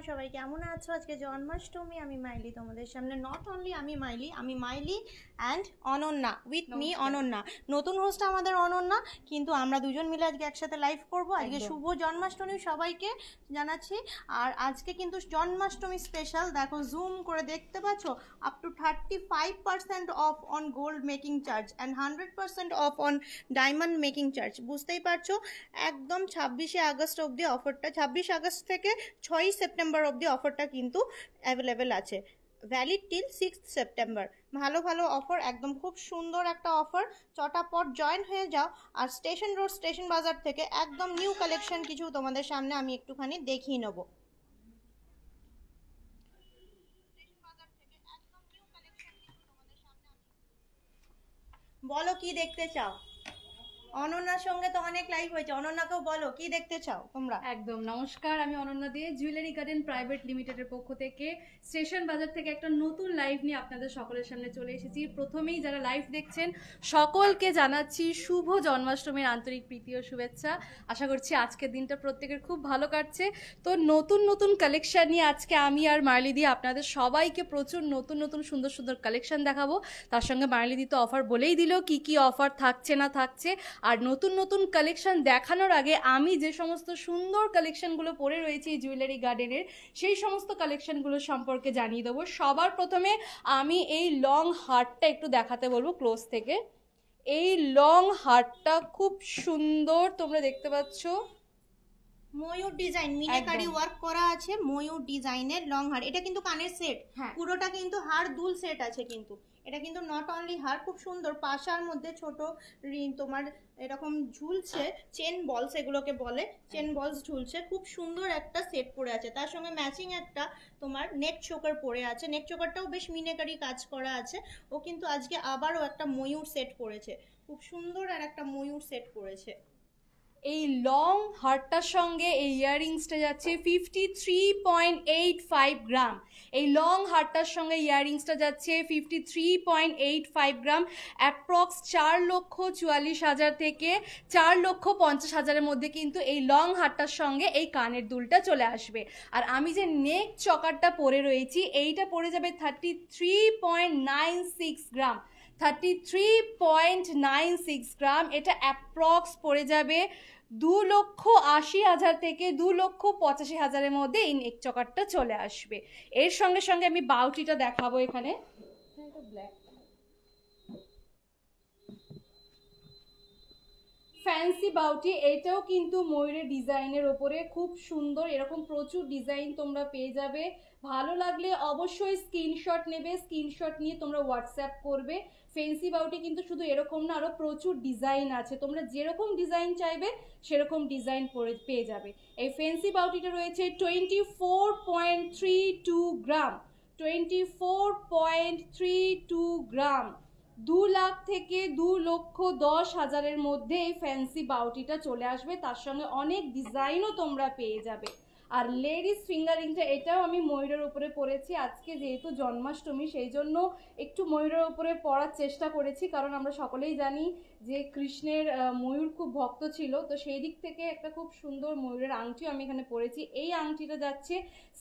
সবাই কেমন আছো? আজকে জন্মাষ্টমী, আমি মাইলি তোমাদের সামনে। নট অনলি আমি Miley and Ananya with me Ananya. নতুন হোস্ট আমাদের অনন্যা, কিন্তু আমরা দুজন মিলে আজকে একসাথে লাইভ করব। আজকে শুভ জন্মাষ্টমী সবাইকে জানাচ্ছি। আর আজকে কিন্তু জন্মাষ্টমী স্পেশাল, দেখো জুম করে দেখতে পাচ্ছ, up to 35% of on gold making charge and 100% of on diamond making charge. বুঝতেই পারছো, একদম 26শে আগস্ট অবধি অফারটা, 26 আগস্ট থেকে 6ই সেপ্টেম্বর অবধি অফারটা কিন্তু অ্যাভেলেবেল আছে, ভ্যালিড টিল 6 সেপ্টেম্বর। ভালো ভালো অফার, একদম খুব সুন্দর একটা অফার। চটাপট জয়েন হয়ে যাও। আর স্টেশন রোড, স্টেশন বাজার থেকে একদম নিউ কালেকশন কিছু তোমাদের সামনে আমি একটুখানি দেখিয়ে নেবো। বলো কি দেখতে চাও? অনন্যার সঙ্গে তো অনেক লাইভ হয়েছে, অনন্যাকেও বলো কি দেখতে চাও তোমরা। একদম নমস্কার, আমি অনন্যা দে, জুয়েলারি গার্ডেন প্রাইভেট লিমিটেডের পক্ষ থেকে স্টেশন বাজার থেকে একটা নতুন লাইভ নিয়ে আপনাদের সকলের সামনে চলে এসেছি। প্রথমেই যারা লাইভ দেখছেন সকলকে জানাচ্ছি শুভ জন্মাষ্টমীর আন্তরিক প্রীতি ও শুভেচ্ছা। আশা করছি আজকের দিনটা প্রত্যেকের খুব ভালো কাটছে। তো নতুন নতুন কালেকশন নিয়ে আজকে আমি আর মার্লিদি আপনাদের সবাইকে প্রচুর নতুন নতুন সুন্দর সুন্দর কালেকশন দেখাবো। তার সঙ্গে মার্লিদি তো অফার বলেই দিল কি কি অফার থাকছে না থাকছে। আর নতুন নতুন কালেকশন দেখানোর আগে আমি যে সমস্ত সুন্দর কালেকশনগুলো পরে রয়েছে এই জুয়েলারি গার্ডেনের, সেই সমস্ত কালেকশনগুলো সম্পর্কে জানিয়ে দেবো। সবার প্রথমে আমি এই লং হারটা একটু দেখাতে বলবো ক্লোজ থেকে। এই লং হারটা খুব সুন্দর, তোমরা দেখতে পাচ্ছ, ময়ূর ডিজাইন মিনাকারি ওয়ার্ক করা আছে, ময়ূর ডিজাইনের লং হার। এটা কিন্তু কানের সেট, পুরোটা কিন্তু হার দুল সেট আছে। কিন্তু এটা কিন্তু নট অনলি হার, খুব সুন্দর পাশার মধ্যে ছোট তোমার এরকম ঝুলছে চেন বলস, এগুলোকে বলে চেন বলস, ঝুলছে। খুব সুন্দর একটা সেট পরে আছে। তার সঙ্গে ম্যাচিং একটা তোমার নেক চোকার পরে আছে। নেক চোকারটাও বেশ মিনাকারি কাজ করা আছে। ও কিন্তু আজকে আবারও একটা ময়ূর সেট পরেছে, খুব সুন্দর আর একটা ময়ূর সেট পরেছে। এই লং হারটার সঙ্গে এই ইয়াররিংসটা যাচ্ছে 53.85 গ্রাম। এই লং হারটার সঙ্গে ইয়াররিংসটা যাচ্ছে 53.85 গ্রাম। অ্যাপ্রক্স 4,44,000 থেকে 4,50,000-এর মধ্যে কিন্তু এই লং হারটার সঙ্গে এই কানের দুলটা চলে আসবে। আর আমি যে নেক চকারটা পরে রয়েছি, এইটা পড়ে যাবে 33.96 গ্রাম। 33.96 গ্রাম। এটা অ্যাপ্রক্স পড়ে যাবে 2,80,000 থেকে 2,85,000-এর মধ্যে এই নেক চকারটা চলে আসবে। এর সঙ্গে সঙ্গে আমি বাউটিটা দেখাবো। এখানে ব্ল্যাক ফ্যান্সি বাউটি, এটাও কিন্তু ময়ূরের ডিজাইনের ওপরে খুব সুন্দর। এরকম প্রচুর ডিজাইন তোমরা পেয়ে যাবে। ভালো লাগলে অবশ্যই স্ক্রিনশট নেবে, স্ক্রিনশট নিয়ে তোমরা হোয়াটসঅ্যাপ করবে। ফ্যান্সি বাউটি কিন্তু শুধু এরকম না, আরও প্রচুর ডিজাইন আছে। তোমরা যেরকম ডিজাইন চাইবে সেরকম ডিজাইন পেয়ে যাবে। এই ফ্যান্সি বাউটিটা রয়েছে 24.32 গ্রাম। 24.32 গ্রাম। 2 লাখ থেকে 2,10,000-এর মধ্যে এই ফ্যান্সি বাউটিটা চলে আসবে। তার সঙ্গে অনেক ডিজাইনও তোমরা পেয়ে যাবে। আর লেডিস ফিঙ্গারিংটা, এটাও আমি ময়ূরের উপরে পরেছি। আজকে যেহেতু জন্মাষ্টমী, সেই জন্য একটু ময়ূরের উপরে পরার চেষ্টা করেছি, কারণ আমরা সকলেই জানি যে কৃষ্ণের ময়ূর খুব ভক্ত ছিল। তো সেই দিক থেকে একটা খুব সুন্দর ময়ূরের আংটিও আমি এখানে পরেছি। এই আংটিটা যাচ্ছে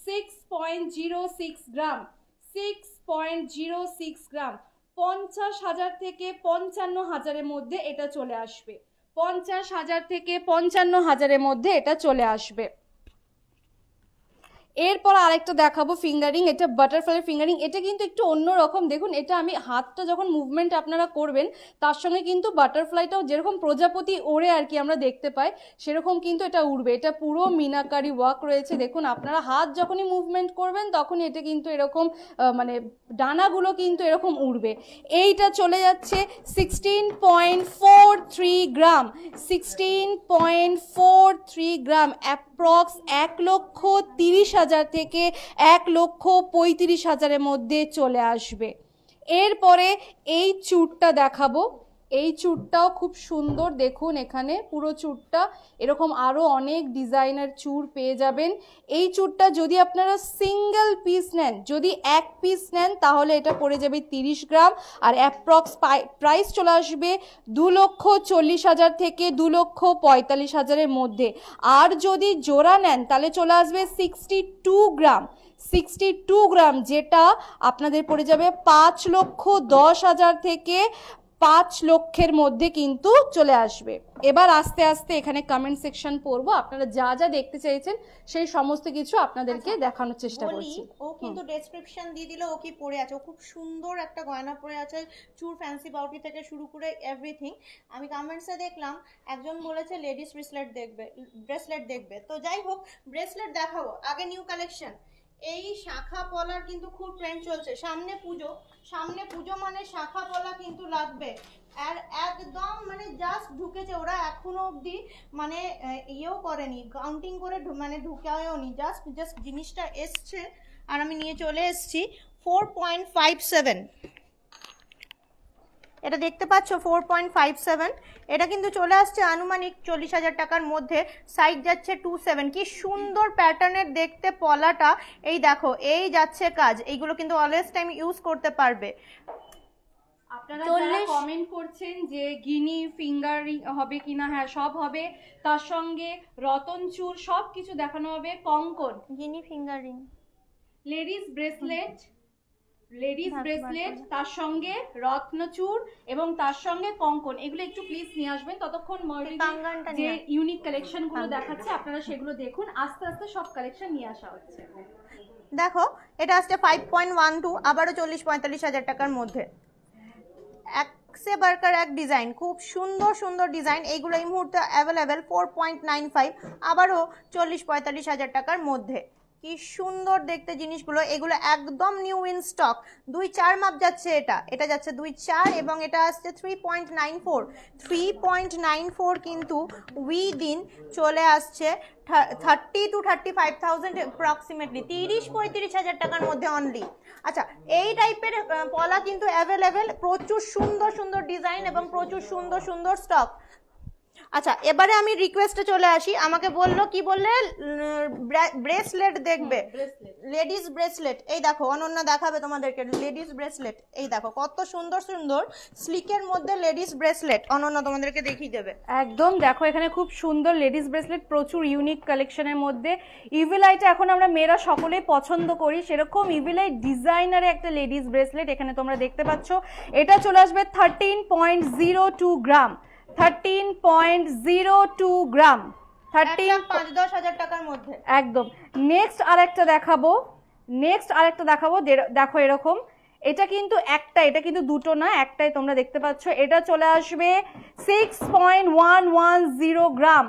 6.06 গ্রাম। 6.06 গ্রাম। 50,000 থেকে 55,000-এর মধ্যে এটা চলে আসবে। 50,000 থেকে 55,000-এর মধ্যে এটা চলে আসবে। এরপর আরেকটা দেখাবো ফিঙ্গারিং। এটা বাটারফ্লাই ফিঙ্গারিং। এটা কিন্তু একটু অন্যরকম। দেখুন, এটা আমি হাতটা যখন মুভমেন্ট আপনারা করবেন, তার সঙ্গে কিন্তু বাটারফ্লাইটাও যেরকম প্রজাপতি ওড়ে আর কি আমরা দেখতে পাই, সেরকম কিন্তু এটা উড়বে। এটা পুরো মিনাকারি ওয়ার্ক রয়েছে। দেখুন, আপনারা হাত যখনই মুভমেন্ট করবেন তখনই এটা কিন্তু এরকম মানে ডানাগুলো কিন্তু এরকম উড়বে। এইটা চলে যাচ্ছে 16.43 গ্রাম। 16.43 গ্রাম। অ্যাপ্রক্স 1,30,000 থেকে 1,35,000-এর মধ্যে চলে আসবে। এরপরে এই চূড়টা দেখাবো। এই চূড়টাও খুব সুন্দর, দেখুন এখানে পুরো চূড়টা এরকম আরও অনেক ডিজাইনার চূড় পেয়ে যাবেন। এই চূড়টা যদি আপনারা সিঙ্গেল পিস নেন, যদি এক পিস নেন তাহলে এটা পড়ে যাবে 30 গ্রাম, আর অ্যাপ্রক্স প্রাইস চলে আসবে 2,40,000 থেকে 2,45,000-এর মধ্যে। আর যদি জোড়া নেন তাহলে চলে আসবে 62 গ্রাম, 62 গ্রাম, যেটা আপনাদের পড়ে যাবে 5,10,000 থেকে 5 লক্ষের মধ্যে কিন্তু চলে আসবে। এবার আস্তে আস্তে এখানে কমেন্ট সেকশন পড়বো, আপনারা যা যা দেখতে চাইছেন সেই সমস্ত কিছু আপনাদেরকে দেখানোর চেষ্টা করছি। ও কিন্তু ডেসক্রিপশন দিয়ে দিল ও কি পরে আছে। ও খুব সুন্দর একটা গয়না পরে আছে, চুর ফ্যান্সি বাউটি থেকে শুরু করে এভরিথিং। আমি কমেন্টসে দেখলাম একজন বলেছে লেডিস ব্রেসলেট দেখবে। তো যাই হোক, ব্রেসলেট দেখাবো। আগে নিউ কালেকশন, এই শাখা পলার কিন্তু খুব ট্রেন্ড চলছে। সামনে পুজো মানে শাখা পলা কিন্তু লাগবে। আর একদম মানে জাস্ট ঢুকেছে, ওরা এখনো অবধি মানে ইয়েও করেনি, কাউন্টিং করে মানে ঢুকায়ও নি, জাস্ট জিনিসটা এসছে আর আমি নিয়ে চলে এসেছি। 4.57, এটা দেখতে পাচ্ছ 4.57। এটা কিন্তু চলে আসছে আনুমানিক 40,000 টাকার মধ্যে। সাইজ যাচ্ছে 27। কি সুন্দর প্যাটার্নের দেখতে পলাটা। এই দেখো, এই যাচ্ছে কাজ। এইগুলো কিন্তু অলওয়েজ টাইম ইউজ করতে পারবে। আপনারা যারা কমেন্ট করছেন যে গিনি ফিঙ্গারিং হবে কিনা, হ্যাঁ সব হবে, তার সঙ্গে রতন চূড় সব কিছু দেখানো হবে। কঙ্কন, গিনি ফিঙ্গারিং, লেডিস ব্রেসলেট, তার সঙ্গে রত্নচূড় এবং তার সঙ্গে কঙ্কন, এগুলো একটু প্লিজ নিয়ে আসবেন। ততক্ষণ যে ইউনিক কালেকশন গুলো দেখাচ্ছে আপনারা সেগুলো দেখুন। আস্তে আস্তে সব কালেকশন নিয়ে আসা হচ্ছে। দেখো, এটা আসছে 5.12, আবারও 40-45,000 টাকার মধ্যে। এক সে বার্কার এক ডিজাইন, খুব সুন্দর ডিজাইন। এইগুলো এই মুহূর্তে অ্যাভেলেবেল 4.95, আবারও 40-45,000 টাকার মধ্যে। কি সুন্দর দেখতে জিনিসগুলো। এগুলো একদম নিউ ইন স্টক। 2.4 মাপ যাচ্ছে, এটা যাচ্ছে 2.4 এবং এটা আসছে 3.94 কিন্তু উইদিন চলে আসছে 30-35,000 অ্যাপ্রক্সিমেটলি, 30-35,000 টাকার মধ্যে অনলি। আচ্ছা, এই টাইপের পলা কিন্তু অ্যাভেলেবেল, প্রচুর সুন্দর ডিজাইন এবং প্রচুর সুন্দর স্টক। আচ্ছা, এবারে আমি রিকোয়েস্টে চলে আসি। আমাকে বললো, কি বললে, ব্রেসলেট দেখবে, লেডিস ব্রেসলেট। এই দেখো, অনন্যা দেখাবে তোমাদেরকে লেডিস ব্রেসলেট। এই দেখো কত সুন্দর স্লিকের মধ্যে লেডিস ব্রেসলেট, অনন্যা তোমাদেরকে দেখিয়ে দেবে। একদম দেখো, এখানে খুব সুন্দর লেডিস ব্রেসলেট, প্রচুর ইউনিক কালেকশনের মধ্যে। ইভিলাইটা এখন আমরা মেয়েরা সকলেই পছন্দ করি, সেরকম ইভিলাই ডিজাইনারে একটা লেডিস ব্রেসলেট এখানে তোমরা দেখতে পাচ্ছ। এটা চলে আসবে 13.02 গ্রাম, 13.02 গ্রাম, 5-10,000 টাকার মধ্যে একদম। নেক্সট আরেকটা দেখাবো, দেখো এরকম। এটা কিন্তু এটা কিন্তু দুটো না, একটাই তোমরা দেখতে পাচ্ছ। এটা চলে আসবে 6.110 গ্রাম,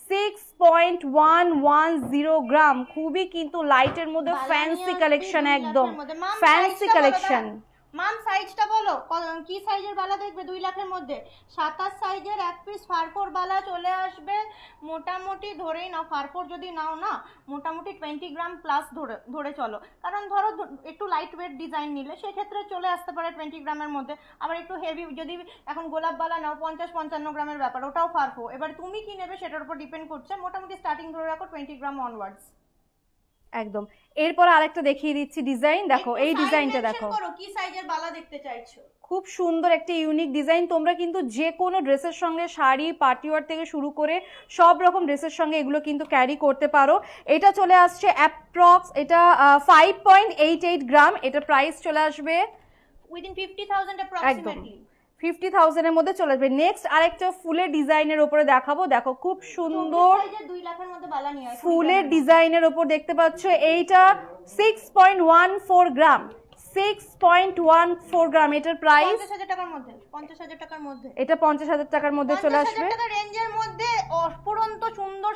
6.110 গ্রাম। খুবই কিন্তু লাইটের মধ্যে ফ্যান্সি কালেকশন, একদম ফ্যান্সি কালেকশন। মাম সাইজটা বলো, কি সাইজের বালা দেখবে 2 লাখের মধ্যে? 27 সাইজের এক পিস ফারফোর বালা চলে আসবে মোটামুটি, ধরেই নাও ফারফোর যদি নাও না, মোটামুটি 20 গ্রাম প্লাস ধরে চলো। কারণ ধরো একটু লাইট ওয়েট ডিজাইন নিলে সেক্ষেত্রে চলে আসতে পারে 20 গ্রামের মধ্যে। আবার একটু হেভি যদি এখন গোলাপ বালা নাও 50-55 গ্রামের ব্যাপার, ওটাও ফারফো। এবার তুমি কি নেবে সেটার উপর ডিপেন্ড করছে। মোটামুটি স্টার্টিং ধরে রাখো 20 গ্রাম অনওয়ার্ডস। একদম। এরপর আরেকটা দেখিয়ে দিচ্ছি ডিজাইন, দেখো এই ডিজাইনটা দেখো, কি সাইজের বালা দেখতে চাইছো। খুব সুন্দর একটা ইউনিক ডিজাইন। তোমরা কিন্তু যে কোনো ড্রেসের সঙ্গে, শাড়ি, পার্টিওয়ার থেকে শুরু করে সব রকম ড্রেসের সঙ্গে এগুলো কিন্তু ক্যারি করতে পারো। এটা চলে আসছে অ্যাপ্রক্স, এটা 5.88 গ্রাম। এটা প্রাইস চলে আসবে উইদিন 50,000 অ্যাপ্রক্সিমেটলি, 50,000 এর মধ্যে চলে আসবে। নেক্সট আরেকটা ফুলের ডিজাইনের উপরে দেখাবো। দেখো খুব সুন্দর 2 লাখের মধ্যে বালা নিয়ে আসো। ফুলের ডিজাইনের উপর দেখতে পাচ্ছ। এইটা 6.14 গ্রাম, 6.14 গ্রাম। এটার প্রাইস 50,000 টাকার মধ্যে, 50,000 টাকার মধ্যে। এটা 50,000 টাকার মধ্যে চলে আসবে। 50,000 টাকা রেঞ্জের মধ্যে অপরন্ত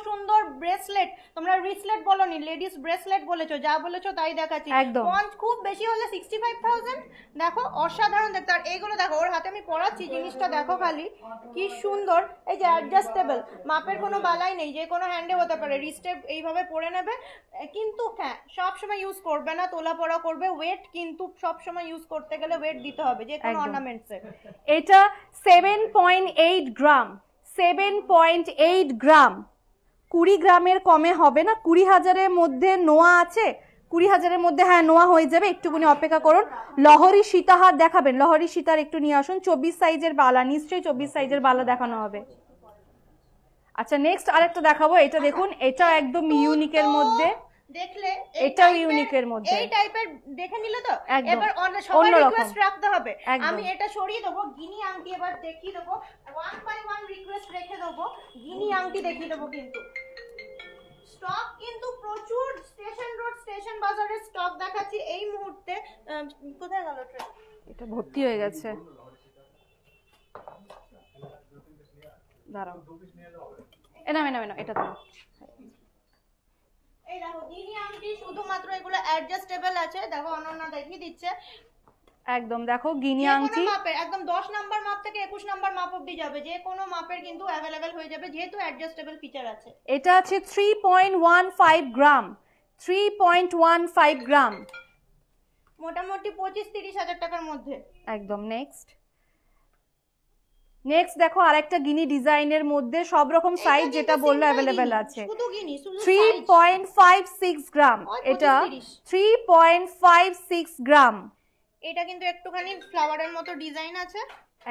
সুন্দর ব্রেসলেট। তোমরা রিসলেট বলনি, লেডিস ব্রেসলেট বলেছো, যা বলেছো তাই দেখাচ্ছি। একদম খুব বেশি হলে 65,000। দেখো অসাধারণ দেখতে। আর এইগুলো দেখো, ওর হাতে আমি পরাচ্ছি, জিনিসটা দেখো খালি কি সুন্দর। এই যে অ্যাডজাস্টেবল, মাপের কোনো বালাই নেই, যে কোনো হ্যান্ডে হতে পারে। রিস্টেপ এইভাবে পরে নেবে, কিন্তু হ্যাঁ সবসময় ইউজ করবে না, তোলা পড়া করবে। ওয়েট কিন্তু সব সময় ইউজ করতে গেলে ওয়েট দিতে হবে যে কোনো অর্নামেন্টস এর। এটা 7.8 গ্রাম, 7.8 গ্রাম। 20 গ্রামের কমে হবে না। 20,000-এর মধ্যে নোয়া আছে, 20,000-এর মধ্যে হ্যাঁ নোয়া হয়ে যাবে, একটুখানি অপেক্ষা করুন। লহরি সীতাহার দেখাবেন, লহরি সীতার একটু নিয়ে আসুন। 24 সাইজের বালা, নিশ্চয়ই 24 সাইজের বালা দেখানো হবে। আচ্ছা নেক্সট আরেকটা দেখাবো, এটা দেখুন, এটা একদম ইউনিকের মধ্যে, দেখলে এটাও ইউনিকের মধ্যে, এই টাইপের দেখে নিলে তো একদম এবার সবার অন্যরকম রিকোয়েস্ট রাখতে হবে। একদম। আমি এটা সরিয়ে দেবো, গিনি আংটি এবার দেখিয়ে দেবো, 1 by 1 রিকোয়েস্ট রেখে দেবো, গিনি আংটি দেখিয়ে দেবো। কিন্তু স্টক কিন্তু প্রচুর, স্টেশন রোড স্টেশন বাজারের স্টক দেখাচ্ছি এই মুহূর্তে। কোথায় গেল ট্রেন? এটা ভর্তি হয়ে গেছে, দাঁড়াও, এনা এটা দাও। এই দেখো গিনি আংটি, শুধুমাত্র এগুলো অ্যাডজাস্টেবল আছে। দেখো অনন্যা দেখিয়ে দিচ্ছে একদম, দেখো গিনি আংটি মাপের, একদম 10 নাম্বার মাপ থেকে 21 নাম্বার মাপ অবধি যাবে, যে কোনো মাপের কিন্তু অ্যাভেলেবেল হয়ে যাবে যেহেতু অ্যাডজাস্টেবল ফিচার আছে। এটা আছে 3.15 গ্রাম, 3.15 গ্রাম, মোটামুটি 25-30 হাজার টাকার মধ্যে একদম। নেক্সট দেখো আরেকটা গিনি ডিজাইনের মধ্যে সব রকম সাইজ যেটা বললো অ্যাভেলেবেল আছে। শুধু গিনি, শুধু 3.56 গ্রাম, এটা 3.56 গ্রাম। এটা কিন্তু একটুখানি ফ্লাওয়ারের মতো ডিজাইন আছে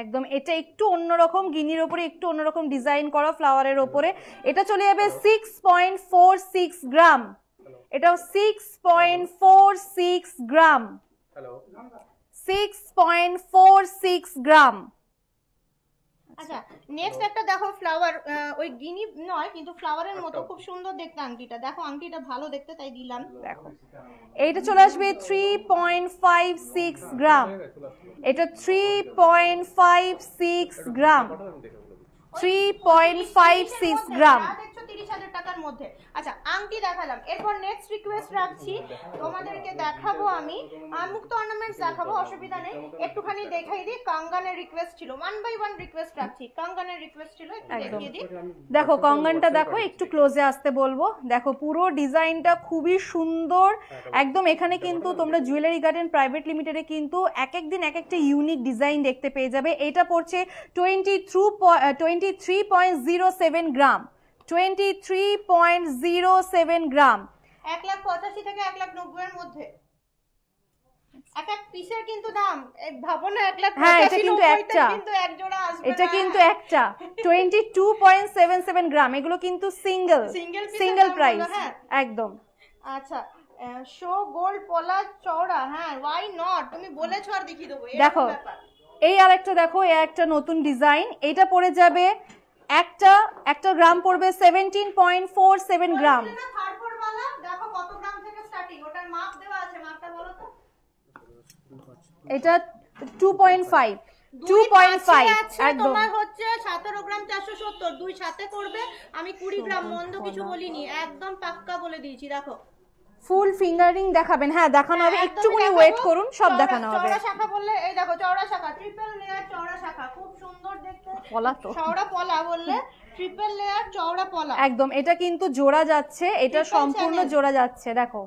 একদম, এটা একটু অন্যরকম, গিনির উপরে একটু অন্যরকম ডিজাইন করা ফ্লাওয়ারের উপরে। এটা চলে যাবে 6.46 গ্রাম, এটাও 6.46 গ্রাম, 6.46 গ্রাম। আচ্ছা নেক্সট একটা দেখো ফ্লাওয়ার, ওই গিনি নয় কিন্তু ফ্লাওয়ারের মতো খুব সুন্দর দেখতে আংটিটা। দেখো আংটিটা ভালো দেখতে তাই দিলাম। দেখো এইটা চলে আসবে 3.56 গ্রাম, এটা 3.56 গ্রাম, 3.56 গ্রাম। দেখছো 30,000 টাকার মধ্যে। আচ্ছা আংটি দেখালাম, এরপর নেক্সট রিকোয়েস্ট রাখছি তোমাদেরকে দেখাবো আমি মুক্ত অর্নামেন্টস দেখাবো, অসুবিধা নেই। একটুখানি দেখাই দিই, কঙ্গনের রিকোয়েস্ট ছিল, 1 by 1 রিকোয়েস্ট রাখছি। কঙ্গনের রিকোয়েস্ট ছিল, একটু দেখিয়ে দিই। দেখো কঙ্গনটা দেখো, একটু ক্লোজে আসতে বলবো। দেখো পুরো ডিজাইনটা খুবই সুন্দর একদম। এখানে কিন্তু তোমরা জুয়েলারি গার্ডেন প্রাইভেট লিমিটেডে কিন্তু এক এক দিন এক একটা ইউনিক ডিজাইন দেখতে পেয়ে যাবে। এটা পড়ছে 23.07 গ্রাম, 23.07 গ্রাম, 1,85,000 থেকে 1,90,000 এর মধ্যে। এক এক পিসের কিন্তু দাম ভাবো না, 1,85,000 হ্যাঁ এটা কিন্তু একটা, কিন্তু এক জোড়া আসবে এটা কিন্তু একটা 22.77 গ্রাম। এগুলো কিন্তু সিঙ্গেল প্রাইস একদম। আচ্ছা শো গোল্ড পলা চওড়া, হ্যাঁ ওয়াই নট, তুমি বলেছো আর দেখিয়ে দেবো। দেখো এই আরেকটা দেখো, এই একটা নতুন ডিজাইন, এটা পড়ে যাবে একটা গ্রাম পড়বে 17.47 গ্রাম। দেখো কত গ্রাম থেকে স্টার্টিং, ওটার মাপ দেওয়া আছে, মাপটা বলো তো। এটা 2.5 একদম। তোমার হচ্ছে 17 গ্রাম 470, দুই সাথে করবে। আমি 20 গ্রাম মন্দ কিছু বলিনি, একদম পাক্কা বলে দিয়েছি। দেখো ফুল ফিঙ্গারিং দেখাবেন, হ্যাঁ দেখানো হবে, একটুখানি ওয়েট করুন, সব দেখানো হবে। চওড়া শাখা বললে এই দেখো চওড়া শাখা, ট্রিপল লেয়ার চওড়া শাখা, খুব সুন্দর দেখতে। পলা তো চওড়া পলা বললে ট্রিপল লেয়ার চওড়া পলা একদম। এটা কিন্তু জোড়া যাচ্ছে, এটা সম্পূর্ণ জোড়া যাচ্ছে। দেখো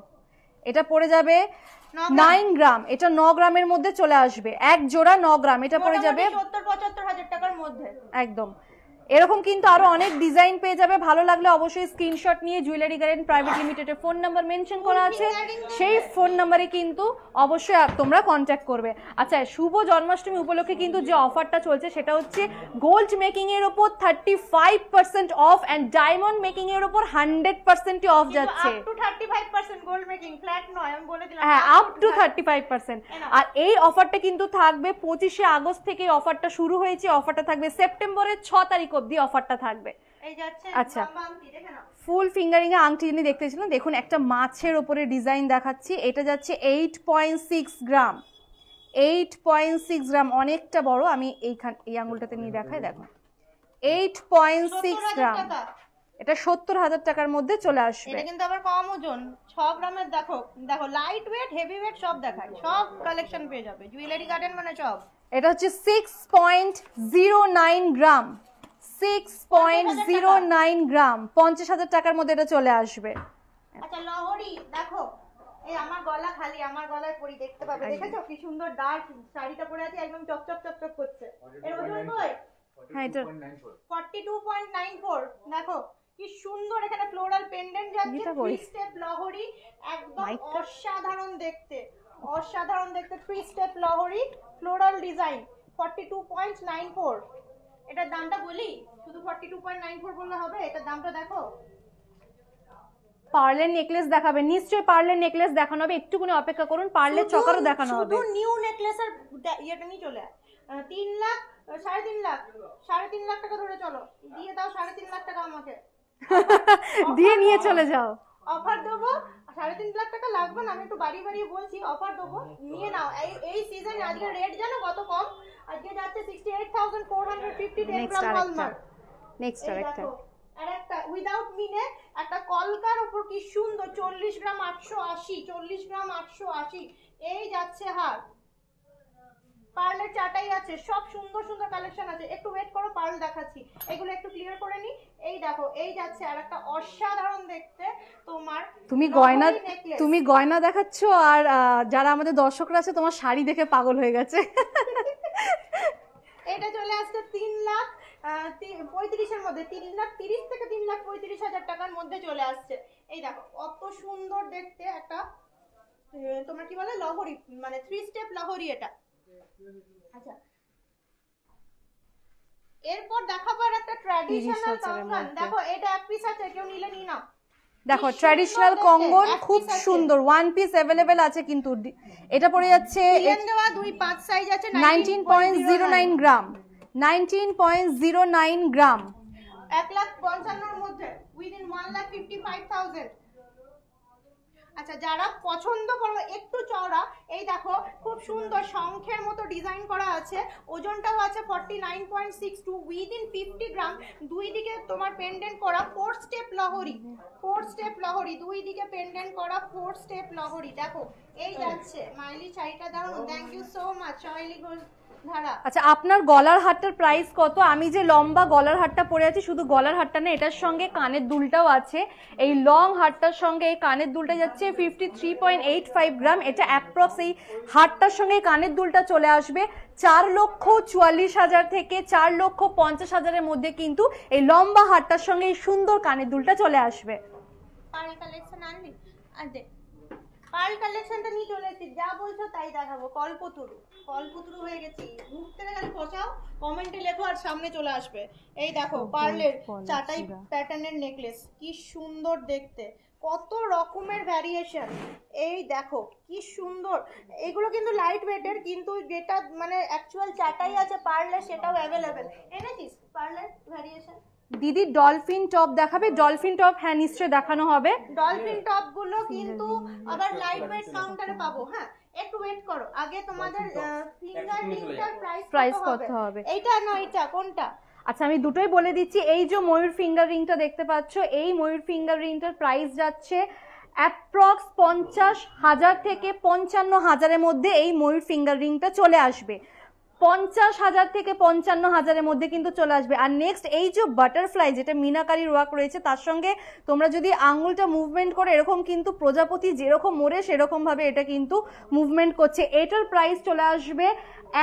এটা পড়ে যাবে 9 গ্রাম, এটা 9 গ্রামের মধ্যে চলে আসবে, এক জোড়া 9 গ্রাম, এটা পড়ে যাবে 70-75 হাজার টাকার মধ্যে একদম। এরকম কিন্তু আরো অনেক ডিজাইন পেয়ে যাবে। ভালো লাগলে অবশ্যই স্ক্রিনশট নিয়ে জুয়েলারি গার্ডেন প্রাইভেট লিমিটেডের ফোন নাম্বার মেনশন করা আছে, সেই ফোন নাম্বারে কিন্তু অবশ্যই তোমরা কন্ট্যাক্ট করবে। আচ্ছা শুভ জন্মাষ্টমী উপলক্ষে কিন্তু যে অফারটা চলছে সেটা হচ্ছে গোল্ড মেকিং এর উপর 35% অফ এন্ড ডায়মন্ড মেকিং এর উপর 100% অফ যাচ্ছে। Up to 35% gold making, flat নয়, আমি বলে দিলাম। হ্যাঁ আপ টু 35%। আর এই অফারটা কিন্তু থাকবে 25শে আগস্ট থেকে অফারটা শুরু হয়েছে, অফারটা থাকবে সেপ্টেম্বরের 6 তারিখ অবধি অফারটা থাকবে। এই যাচ্ছে আচ্ছা ফুল ফিঙ্গারিং এ আংটি যিনি দেখতেছিলেন, দেখুন একটা মাছের উপরে ডিজাইন দেখাচ্ছি, এটা যাচ্ছে 8.6 গ্রাম, 8.6 গ্রাম, অনেকটা বড়। আমি এই আঙুলটাতে নিয়ে দেখাই, দেখো 8.6 গ্রাম, এটা 70,000 টাকার মধ্যে চলে আসবে। এটা কিন্তু আবার কম ওজন, 6 গ্রামের। দেখো দেখো লাইট ওয়েট হেভি ওয়েট সব দেখায়, সব কালেকশন পেয়ে যাবে জুয়েলারি গার্ডেন মানে সব। এটা হচ্ছে 6.09 গ্রাম, 6.09 গ্রাম, 50,000 টাকার মধ্যে এটা চলে আসবে। আচ্ছা লহরি দেখো, এই আমার গলা খালি, আমার গলায় পরি দেখতে পাবে। দেখেছো কি সুন্দর ডার্ক শাড়িটা পরে আছে, একদম চকচক চকচক করছে। এর ওজন কই? হ্যাঁ এটা 42.94। দেখো কি সুন্দর এখানে ফ্লোরাল পেন্ডেন্ট যাচ্ছে, থ্রি স্টেপ লহরি, একদম অসাধারণ দেখতে, অসাধারণ দেখতে। থ্রি স্টেপ লহরি ফ্লোরাল ডিজাইন 42.94। এটার দামটা বলি? শুধু 42.94 বললে হবে? এটার দামটা দেখো। পার্লের নেকলেস দেখাবে, নিশ্চয়ই পার্লের নেকলেস দেখানো হবে, একটুখানি অপেক্ষা করুন, পার্লের চকারও দেখানো হবে। শুধু নিউ নেকলেসের ইয়েটা নিয়ে চলে আয়। 3 লাখ, 3.5 লাখ, 3.5 লাখ টাকা ধরে চলো, দিয়ে দাও 3.5 লাখ টাকা আমাকে। দিয়ে নিয়ে চলে যাও। অফার দেবো, 3.5 লাখ টাকা লাগবে না, আমি একটু বাড়িয়ে বাড়িয়ে বলছি, অফার দেবো, নিয়ে নাও। এই সিজনে আজকে রেট জানো কত কম? আজকে যাচ্ছে 68,450 10 গ্রাম হলমার্ক। নেক্সট আরেকটা, আরেকটা উইদাউট মিনে একটা কলকার উপর কি সুন্দর 40 গ্রাম 880, 40 গ্রাম 880। এই যাচ্ছে হার, পার্লের চাটাই আছে, সব সুন্দর সুন্দর কালেকশন আছে। একটু ওয়েট করো, পার্ল দেখাচ্ছি, এগুলো একটু ক্লিয়ার করে নি। এই দেখো, এই যাচ্ছে আর একটা অসাধারণ দেখতে তোমার। তুমি গয়না দেখাচ্ছ, আর যারা আমাদের দর্শকরা আছে তোমার শাড়ি দেখে পাগল হয়ে গেছে। এটা চলে আসছে 3,35,000 মধ্যে, 3,30,000 থেকে 3,35,000 টাকার মধ্যে চলে আসছে। এই দেখো কত সুন্দর দেখতে একটা তোমার কি বলে লহরি, মানে থ্রি স্টেপ লহরি এটা। আচ্ছা, এরপর দেখাবো একটা ট্র্যাডিশনাল কঙ্গন। দেখো এটা এক পিস আছে, কেউ নিলে নিয়ে নাও। দেখো ট্র্যাডিশনাল কঙ্গন খুব সুন্দর, ওয়ান পিস अवेलेबल আছে, কিন্তু এটা পড়ে যাচ্ছে 2.5 সাইজ আছে, 19.09 গ্রাম, 19.09 গ্রাম, 1,55,000 এর মধ্যে, উইদিন 1,55,000। আচ্ছা, যারা পছন্দ করো একটু চওড়া, এই দেখো খুব সুন্দর শঙ্খের মতো ডিজাইন করা আছে, ওজনটাও আছে 49.62, উইদিন 50 গ্রাম, দুই দিকে তোমার পেন্ডেন্ট করা 4 স্টেপ লহরি, 4 স্টেপ লহরি, দুই দিকে পেন্ডেন্ট করা 4 স্টেপ লহরি। দেখো এই যাচ্ছে মাইলি শাড়িটা, দারুন। থ্যাংক ইউ সো মাচ শৈলী ঘোষ ধারা। আচ্ছা, আপনার গলার হারটার প্রাইস কত? আমি যে লম্বা গলার হারটা পরে আছি, শুধু গলার হারটা না, এটার সঙ্গে কানের দুলটাও আছে। এই লং হারটার সঙ্গে এই কানের দুলটা যাচ্ছে 53.85 গ্রাম। এটা অ্যাপ্রক্স এই হারটার সঙ্গে কানের দুলটা চলে আসবে 4,44,000 থেকে 4,50,000 মধ্যে, কিন্তু এই লম্বা হারটার সঙ্গে এই সুন্দর কানের দুলটা চলে আসবে। পার্ল কালেকশন আনবি? আনতে পার্ল কালেকশনটা নিয়ে চলে এসেছি, যা বলছো তাই দেখাবো। কল্পতরু, কল্পতরু হয়ে গেছি, মুখ থেকে খালি ফসাও, কমেন্টে লেখো আর সামনে চলে আসবে। এই দেখো পার্লের চাটাই প্যাটার্নের নেকলেস, কি সুন্দর দেখতে, কত রকমের ভ্যারিয়েশন। এই দেখো কি সুন্দর, এগুলো কিন্তু লাইট ওয়েটের, কিন্তু যেটা মানে অ্যাকচুয়াল চাটাই আছে পার্লে সেটাও অ্যাভেলেবেল। এনেছিস পার্লের ভ্যারিয়েশন? দিদি ডলফিন টপ দেখাবে? ডলফিন টপ হ্যাঁ নিশ্চয়ই দেখানো হবে। ডলফিন টপ গুলো কিন্তু আবার লাইট ওয়েট কাউন্টারে পাবো। হ্যাঁ একটু ওয়েট করো, আগে তোমাদের ফিঙ্গার রিংটার প্রাইস কত হবে? এইটা না এটা কোনটা? আচ্ছা আমি দুটোই বলে দিচ্ছি। এই যে ময়ূর ফিঙ্গার রিংটা দেখতে পাচ্ছ, এই ময়ূর ফিঙ্গার রিংটার প্রাইস যাচ্ছে অ্যাপ্রক্স 50,000 থেকে 55,000 মধ্যে এই ময়ূর ফিঙ্গার রিংটা চলে আসবে। 50,000 থেকে 55,000 মধ্যে কিন্তু চলে আসবে। আর নেক্সট এই যে বাটারফ্লাই, যেটা মিনাকারির ওয়ার্ক রয়েছে, তার সঙ্গে তোমরা যদি আঙুলটা মুভমেন্ট করে এরকম কিন্তু প্রজাপতি যেরকম মোড়ে সেরকম ভাবে এটা কিন্তু মুভমেন্ট করছে। এটার প্রাইস চলে আসবে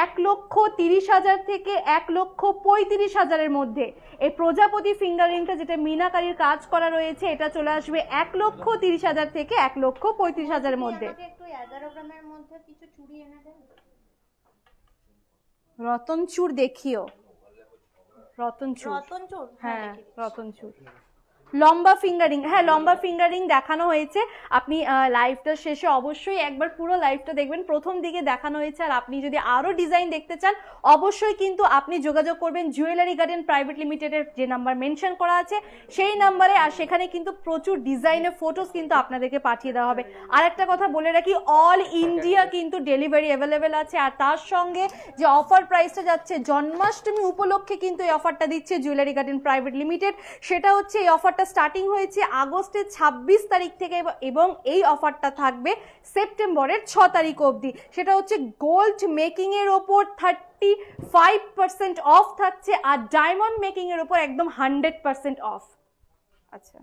1,30,000 থেকে 1,35,000 মধ্যে। এই প্রজাপতি ফিঙ্গারিংটা যেটা মিনাকারির কাজ করা রয়েছে, এটা চলে আসবে 1,30,000 থেকে 1,35,000 মধ্যে। একটু 11 গ্রামের মধ্যে কিছু চুড়ি এনে দেন। রতনচুর দেখিও, রতনচুর, রতনচুর, হ্যাঁ রতনচুর। লম্বা ফিঙ্গারিং, হ্যাঁ লম্বা ফিঙ্গারিং দেখানো হয়েছে। আপনি লাইভটা শেষে অবশ্যই একবার পুরো লাইভটা দেখবেন, প্রথম দিকে দেখানো হয়েছে। আর আপনি যদি আরো ডিজাইন দেখতে চান অবশ্যই কিন্তু আপনি যোগাযোগ করবেন জুয়েলারি গার্ডেন প্রাইভেট লিমিটেডের যে নাম্বার মেনশন করা আছে সেই নাম্বারে। আর সেখানে কিন্তু প্রচুর ডিজাইনের ফটোস কিন্তু আপনাদেরকে পাঠিয়ে দেওয়া হবে। আর একটা কথা বলে রাখি, অল ইন্ডিয়া কিন্তু ডেলিভারি অ্যাভেলেবেল আছে। আর তার সঙ্গে যে অফার প্রাইসটা যাচ্ছে জন্মাষ্টমী উপলক্ষে কিন্তু এই অফারটা দিচ্ছে জুয়েলারি গার্ডেন প্রাইভেট লিমিটেড। সেটা হচ্ছে এই অফারটা স্টার্টিং হয়েছে আগস্টের 26 তারিখ থেকে এবং এই অফারটা থাকবে সেপ্টেম্বরের 6 তারিখ অবধি। সেটা হচ্ছে গোল্ড মেকিং এর ওপর 35% অফ থাকছে, আর ডায়মন্ড মেকিং এর ওপর একদম 100% অফ। আচ্ছা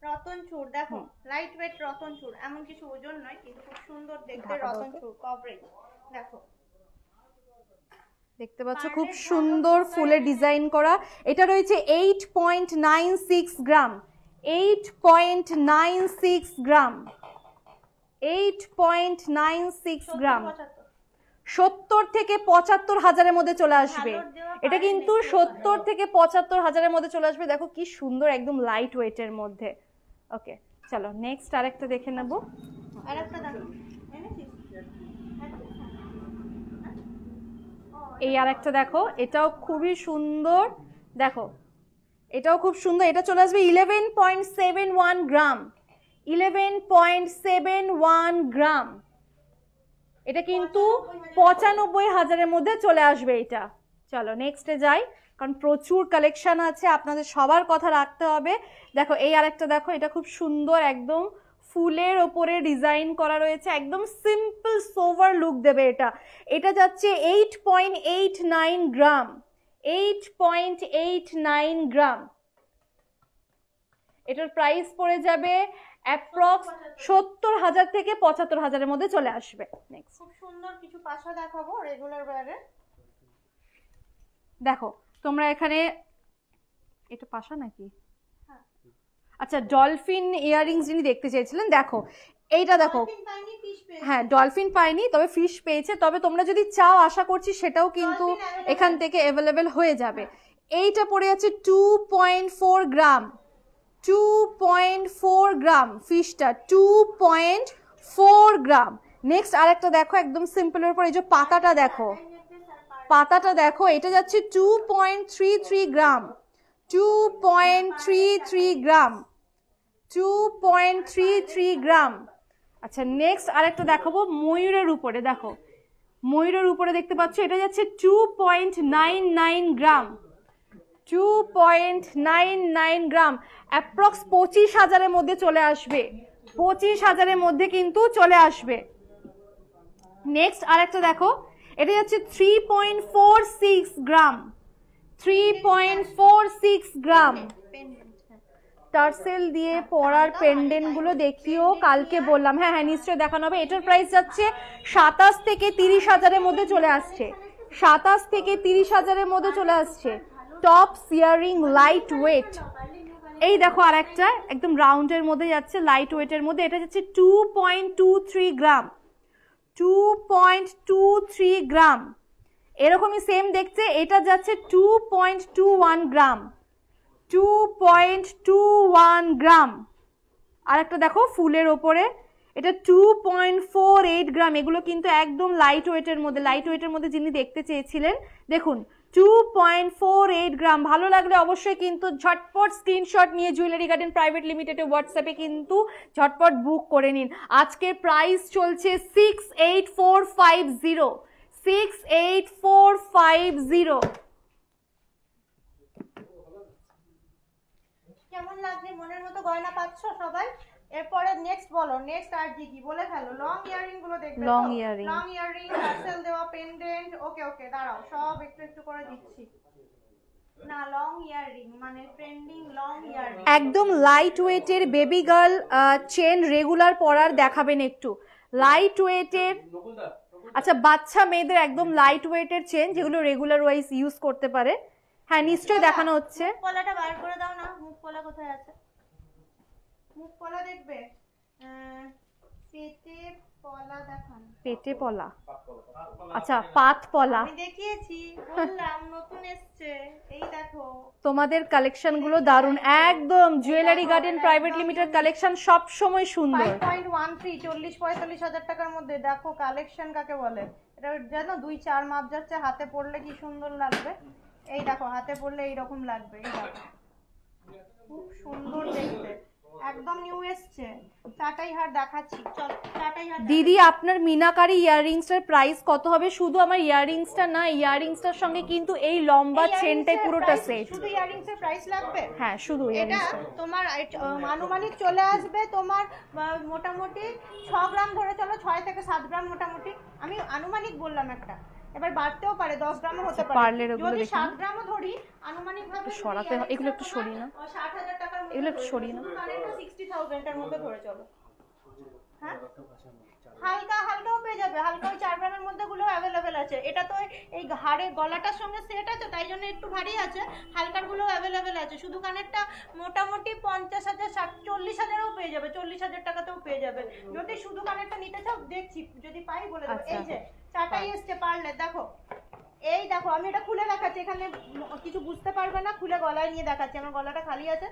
রতন চূড় দেখো, লাইট ওয়েট রতন চূড়, এমন কিছু ওজন নয় কিন্তু খুব সুন্দর দেখতে রতন চূড় কভারেজ দেখো। দেখতে পাচ্ছ খুব সুন্দর ফুলের ডিজাইন করা। এটা রয়েছে 8.96 গ্রাম, 8.96 গ্রাম, 8.96 গ্রাম। 70 থেকে 75 হাজারের মধ্যে চলে আসবে এটা, কিন্তু 70 থেকে 75 হাজারের মধ্যে চলে আসবে। দেখো কি সুন্দর, একদম লাইট ওয়েটের মধ্যে। ওকে চলো নেক্সট আরেকটা দেখে নেব। আরেকটা দেখো, এই আরেকটা দেখো, এটাও খুবই সুন্দর। দেখো এটাও খুব সুন্দর, এটা চলে আসবে 11.71 গ্রাম, 11.71 গ্রাম। এটা কিন্তু 95 হাজারের মধ্যে চলে আসবে এটা। চলো নেক্সটে যাই, কারণ প্রচুর কালেকশন আছে, আপনাদের সবার কথা রাখতে হবে। দেখো এই আরেকটা দেখো, এটা খুব সুন্দর, একদম ফুলের ওপরে ডিজাইন করা রয়েছে, একদম সিম্পল সোভার লুক দেবে এটা। এটা যাচ্ছে 8.89 গ্রাম, 8.89 গ্রাম। এটার প্রাইস পড়ে যাবে অ্যাপ্রক্স 70,000 থেকে 75,000-এর মধ্যে চলে আসবে। নেক্সট খুব সুন্দর কিছু পাশা দেখাবো রেগুলার ওয়্যারে। দেখো তোমরা এখানে, এটা পাশা নাকি? আচ্ছা ডলফিন ইয়াররিংস যিনি দেখতে চেয়েছিলেন, দেখো এইটা দেখো। হ্যাঁ ডলফিন পাইনি, তবে ফিশ পেয়েছে। তবে তোমরা যদি চাও আশা করছি সেটাও কিন্তু এখান থেকে অ্যাভেলেবেল হয়ে যাবে। এইটা পড়ে আছে 2.4 গ্রাম, 2.4 গ্রাম ফিশটা, 2.4 গ্রাম। নেক্সট আরেকটা দেখো একদম সিম্পলের উপর, এই যে পাতাটা দেখো, পাতাটা দেখো, এটা যাচ্ছে 2.33 গ্রাম, 2.33 গ্রাম, 2.33 গ্রাম। আচ্ছা নেক্সট আরেকটা দেখাবো ময়ূরের উপরে। দেখো ময়ূরের উপরে দেখতে পাচ্ছ, এটা যাচ্ছে 2.99 গ্রাম, 2.99 গ্রাম। অ্যাপ্রক্স 25,000-এর মধ্যে চলে আসবে, 25,000-এর মধ্যে কিন্তু চলে আসবে। নেক্সট আরেকটা দেখো, এটা যাচ্ছে 3.46 গ্রাম, 3.46 গ্রাম। টার্সেল দিয়ে পরার পেন্ডেন্ট গুলো দেখিও, কালকে বললাম। হ্যাঁ হ্যাঁ নিশ্চয়ই দেখানো হবে। এটার প্রাইস যাচ্ছে 27 থেকে 30,000-এর মধ্যে চলে আসছে, 27 থেকে 30,000-এর মধ্যে চলে আসছে। Top earring light weight. এই দেখো আরেকটা একদম রাউন্ডের মধ্যে যাচ্ছে, লাইট ওয়েটের মধ্যে। এটা যাচ্ছে 2.23 গ্রাম, 2.23 গ্রাম। এরকমই সেম দেখছে, এটা যাচ্ছে 2.21 গ্রাম, 2.21 গ্রাম। আরেকটা দেখো ফুলের ওপরে, এটা 2.48 গ্রাম। এগুলো কিন্তু একদম লাইট ওয়েটের মধ্যে, লাইট ওয়েটের মধ্যে যিনি দেখতে চেয়েছিলেন, দেখুন 2.48 গ্রাম। ভালো লাগলে অবশ্যই কিন্তু ঝটপট স্ক্রিনশট নিয়ে জুয়েলারি গার্ডেন প্রাইভেট লিমিটেডে হোয়াটসঅ্যাপে কিন্তু ঝটপট বুক করে নিন। আজকের প্রাইস চলছে 68450, 68450। কেমন লাগছে? মনের মতো গয়না পাচ্ছ সবাই? এরপরে নেক্সট বলো, নেক্সট আর কি বলে ফেলো। লং ইয়ারিং গুলো দেখবে, long earring, long earring, tassel দেওয়া পেন্ডেন্ট। ওকে ওকে দাঁড়াও, সব একটু একটু করে দিচ্ছি না। লং ইয়ারিং মানে ট্রেন্ডিং লং ইয়ারিং, একদম লাইট ওয়েটের বেবি গার্ল চেন রেগুলার পরার দেখাবেন একটু। লাইট ওয়েটের, আচ্ছা বাচ্চা মেয়েদের একদম লাইট ওয়েটের চেন যেগুলো রেগুলার ওয়াইজ ইউজ করতে পারে। হ্যাঁ নিশ্চয়ই দেখানো হচ্ছে। পলাটা বার করে দাও না, মুখ পলা কোথায় আছে? মুখ পলা দেখবে, পেটে পলা দেখান। পেটে পলা, আচ্ছা পাত পলা আমি দেখিয়েছি, বললাম নতুন এসছে। এই দেখো তোমাদের কালেকশন গুলো দারুন, একদম jewellery garden private limited collection সব সময় সুন্দর। 5.13, 40-45 হাজার টাকার মধ্যে। দেখো কালেকশন কাকে বলে, এটা জানো 2-4 মাপ যাচ্ছে। হাতে পরলে কি সুন্দর লাগবে। এই দেখো হাতে পরলে এইরকম লাগবে। এই দেখো খুব সুন্দর দেখতে, একদম নিউ এসছে। টাটাই হার দেখাচ্ছি, চল টাটাই হার। দিদি আপনার মিনাকারি ইয়াররিংসটার প্রাইস কত হবে? শুধু আমার ইয়াররিংসটা না, ইয়াররিংসটার সঙ্গে কিন্তু এই লম্বা চেনটাই পুরোটা সেট। শুধু ইয়াররিংস এর প্রাইস লাগবে? হ্যাঁ শুধু এটা তোমার আনুমানিক চলে আসবে তোমার মোটামুটি 6 গ্রাম ধরে চলো, 6 থেকে 7 গ্রাম মোটামুটি। আমি আনুমানিক বললাম একটা। এবার বাড়তেও পারে, 10 গ্রামও হতে পারে। পার্লের ওগুলো যদি দেখি 7 গ্রামও ধরি আনুমানিক ভাবে সরাতে হয়, এগুলো একটু সরিয়ে না, 60,000 টাকার মধ্যে, এগুলো একটু সরিয়ে না, মানে 60,000 এর মধ্যে ধরে চলো। হ্যাঁ হালকা হালকাও পেয়ে যাবে, হালকা ওই 4 গ্রামের মধ্যে গুলো অ্যাভেলেবেল আছে। এটা তো এই হাড়ের গলাটার সঙ্গে সেট আছে, তাই জন্য একটু ভারী আছে। হালকার গুলো অ্যাভেলেবেল আছে। শুধু কানেরটা মোটামুটি 50,000, 40,000ও পেয়ে যাবে, 40,000 টাকাতেও পেয়ে যাবে। যদি শুধু কানেরটা নিতে চাও দেখছি, যদি পাই বলে দেবো। এই যে চাটাই এসছে পার্লের, দেখো এই দেখো, আমি এটা খুলে দেখাচ্ছি, এখানে কিছু বুঝতে পারবে না, খুলে গলায় নিয়ে দেখাচ্ছি। আমার গলাটা খালি আছে,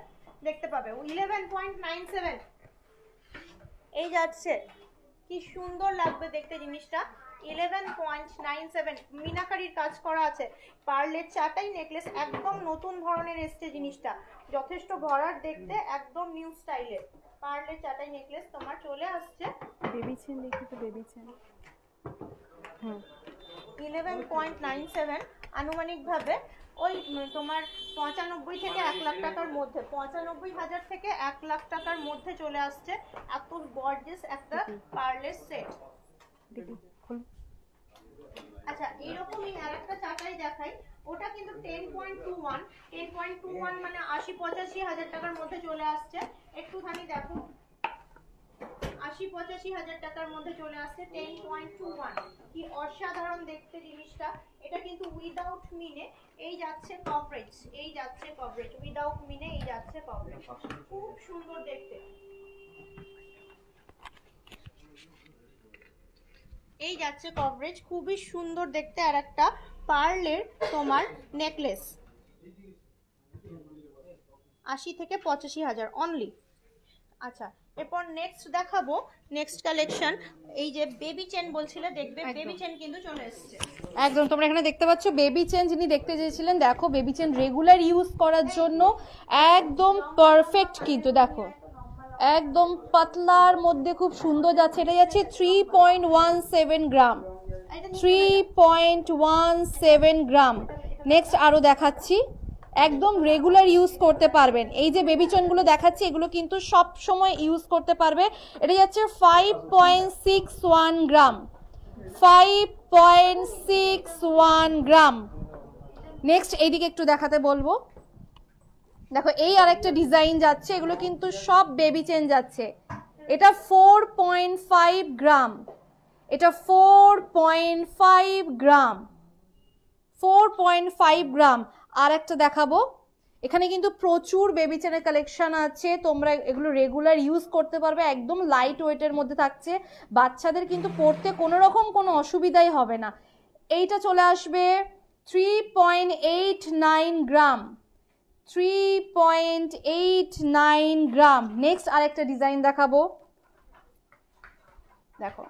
দেখতে পাবে। 11.97 এই যাচ্ছে, কি সুন্দর লাগবে দেখতে জিনিসটা। 11.97 মিনাকারির কাজ করা আছে। পার্লের চাটাই নেকলেস, একদম নতুন ধরনের এসছে জিনিসটা, যথেষ্ট ভরার দেখতে, একদম নিউ স্টাইলের পার্লের চাটাই নেকলেস তোমার চলে আসছে। বেবি চেন দেখি তো, বেবি চেন 11.97 আনুমানিক ভাবে ওই তোমার 95 থেকে 1 লাখ টাকার মধ্যে, 95,000 থেকে 1 লাখ টাকার মধ্যে চলে আসছে। এত গর্জিয়াস একটা পার্লের সেট। আচ্ছা এইরকমই আরেকটা চাটাই দেখাই, ওটা কিন্তু 10.21 মানে 80-85,000 টাকার মধ্যে চলে আসছে। একটুখানি দেখো, 80-85,000 টাকার মধ্যে চলে আসছে। 10.21 কি অসাধারণ দেখতে জিনিসটা। এটা কিন্তু উইদাউট মিনে এই যাচ্ছে কভারেজ, এই যাচ্ছে কভারেজ, উইদাউট মিনে এই যাচ্ছে কভারেজ, খুব সুন্দর দেখতে। এই যাচ্ছে কভারেজ, খুবই সুন্দর দেখতে। আর একটা পার্লের তোমার নেকলেস 80 থেকে 85,000 অনলি। আচ্ছা এরপর নেক্সট দেখাবো, নেক্সট কালেকশন এই যে বেবি চেন বলছিলে দেখবে, বেবি চেন কিন্তু চলে এসেছে একদম। তোমরা এখানে দেখতে পাচ্ছ বেবি চেন, যিনি দেখতে চেয়েছিলেন, দেখো বেবি চেন রেগুলার ইউজ করার জন্য একদম পারফেক্ট, কিন্তু দেখো একদম পাতলার মধ্যে খুব সুন্দর যাচ্ছে। এটা যাচ্ছে 3.17 গ্রাম, 3.17 গ্রাম। নেক্সট আরো দেখাচ্ছি, একদম রেগুলার ইউজ করতে পারবেন। এই যে বেবি চেনগুলো দেখাচ্ছি এগুলো কিন্তু সব সময় ইউজ করতে পারবে। এটা যাচ্ছে 5.61 গ্রাম, 5.61 গ্রাম। নেক্সট এইদিকে একটু দেখাতে বলবো, দেখো এই আরেকটা ডিজাইন যাচ্ছে, এগুলো কিন্তু সব বেবি চেন যাচ্ছে। এটা 4.5 গ্রাম, এটা 4.5 গ্রাম, 4.5 গ্রাম। আর একটা দেখাবো, এখানে কিন্তু প্রচুর বেবি চেনের কালেকশন আছে, তোমরা এগুলো রেগুলার ইউজ করতে পারবে। একদম লাইট ওয়েটের মধ্যে থাকছে, বাচ্চাদের কিন্তু পড়তে কোনো রকম কোনো অসুবিধাই হবে না। এইটা চলে আসবে 3.89 গ্রাম, 3.89 গ্রাম। নেক্সট আরেকটা ডিজাইন দেখাবো, দেখো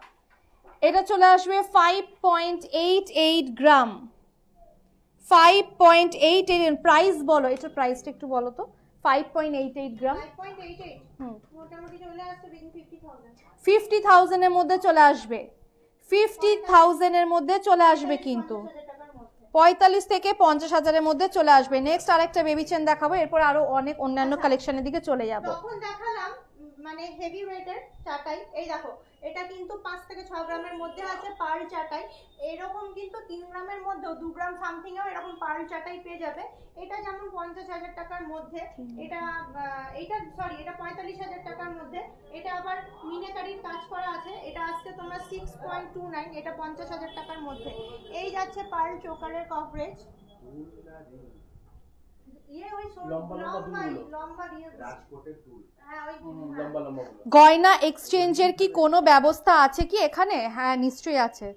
এটা চলে আসবে 5.88 গ্রাম, 5.88। প্রাইস বলো, এটা প্রাইসটা একটু বলো তো। 5.88 গ্রাম, 5.88 মোটামুটি চলে আসছে 50,000, 50,000 এর মধ্যে চলে আসবে, 50,000 এর মধ্যে চলে আসবে, কিন্তু 45 থেকে 50,000 এর মধ্যে চলে আসবে। নেক্সট আরেকটা বেবি চেন দেখাবো, এরপর আরো অনেক অন্যান্য কালেকশনের দিকে চলে যাব। তখন দেখালাম মানে হেভি ওয়েটের চাটাই। এই দেখো এটা কিন্তু 5 থেকে 6 গ্রামের মধ্যে আছে পার্ল চাটাই। এরকম কিন্তু 3 গ্রামের মধ্যেও 2 গ্রাম সামথিং এও এরকম পার্ল চাটাই পেয়ে যাবে। এটা যেমন 50,000 টাকার মধ্যে, এটা সরি এটা 45,000 টাকার মধ্যে। এটা আবার মিনাকারির কাজ করা আছে, এটা আসছে তোমার 6.29, এটা 50,000 টাকার মধ্যে। এই যাচ্ছে পার্ল চোকারের কভারেজ। গয়না এক্সচেঞ্জের কি কোনো ব্যবস্থা আছে কি এখানে? হ্যাঁ নিশ্চয়ই আছে,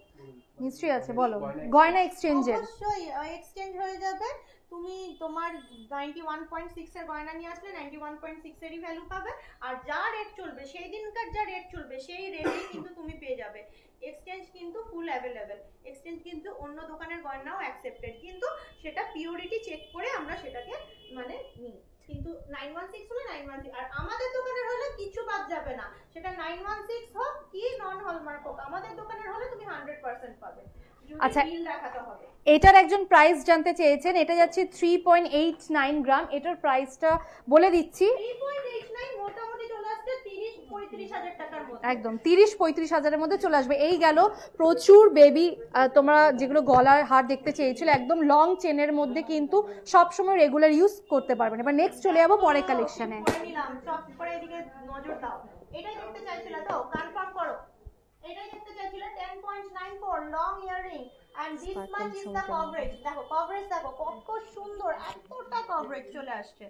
নিশ্চয়ই আছে, বলো। গয়না এক্সচেঞ্জের অবশ্যই এক্সচেঞ্জ হয়ে যাবে। তুমি তোমার 91.6 এর গয়না নিয়ে আসলে 91.6 এরই ভ্যালু পাবে। আর যা রেট চলবে সেই দিনকার যা রেট চলবে সেই রেটেই কিন্তু তুমি পেয়ে যাবে। এক্সচেঞ্জ কিন্তু ফুল অ্যাভেলেবেল, এক্সচেঞ্জ কিন্তু অন্য দোকানের গয়নাও অ্যাকসেপ্টেড, কিন্তু সেটা পিওরিটি চেক করে আমরা সেটাকে মানে নিই। কিন্তু 916 হলে 916, আর আমাদের দোকানের হলে কিছু বাদ যাবে না, সেটা 916 হোক কি নন হলমার্ক হোক, আমাদের দোকানের হলে তুমি 100% পাবে। আচ্ছা এটার একজন প্রাইস জানতে চেয়েছেন, এটা যাচ্ছে 3.89 গ্রাম। এটার প্রাইসটা বলে দিচ্ছি, 3.89 মোটামুটি চলে আসছে 30 30-35 হাজার টাকার মধ্যে, একদম 30-35 হাজারের মধ্যে চলে আসবে। এই গেল প্রচুর বেবি, তোমরা যেগুলো গলার হার দেখতে চেয়েছিলে একদম লং চেনের মধ্যে কিন্তু সবসময় রেগুলার ইউজ করতে পারবেন। এবার নেক্সট চলে যাবো পরের কালেকশনে। নিলাম চপ করে এদিকে নজর দাও, এটাই দেখতে চাইছিলে তো, কনফার্ম করো, এটাই দেখতে চাইছিলে। 10.94 long earring and this much is the coverage। দেখো কভারেজ দেখো কত সুন্দর, এতটা কভারেজ চলে আসছে।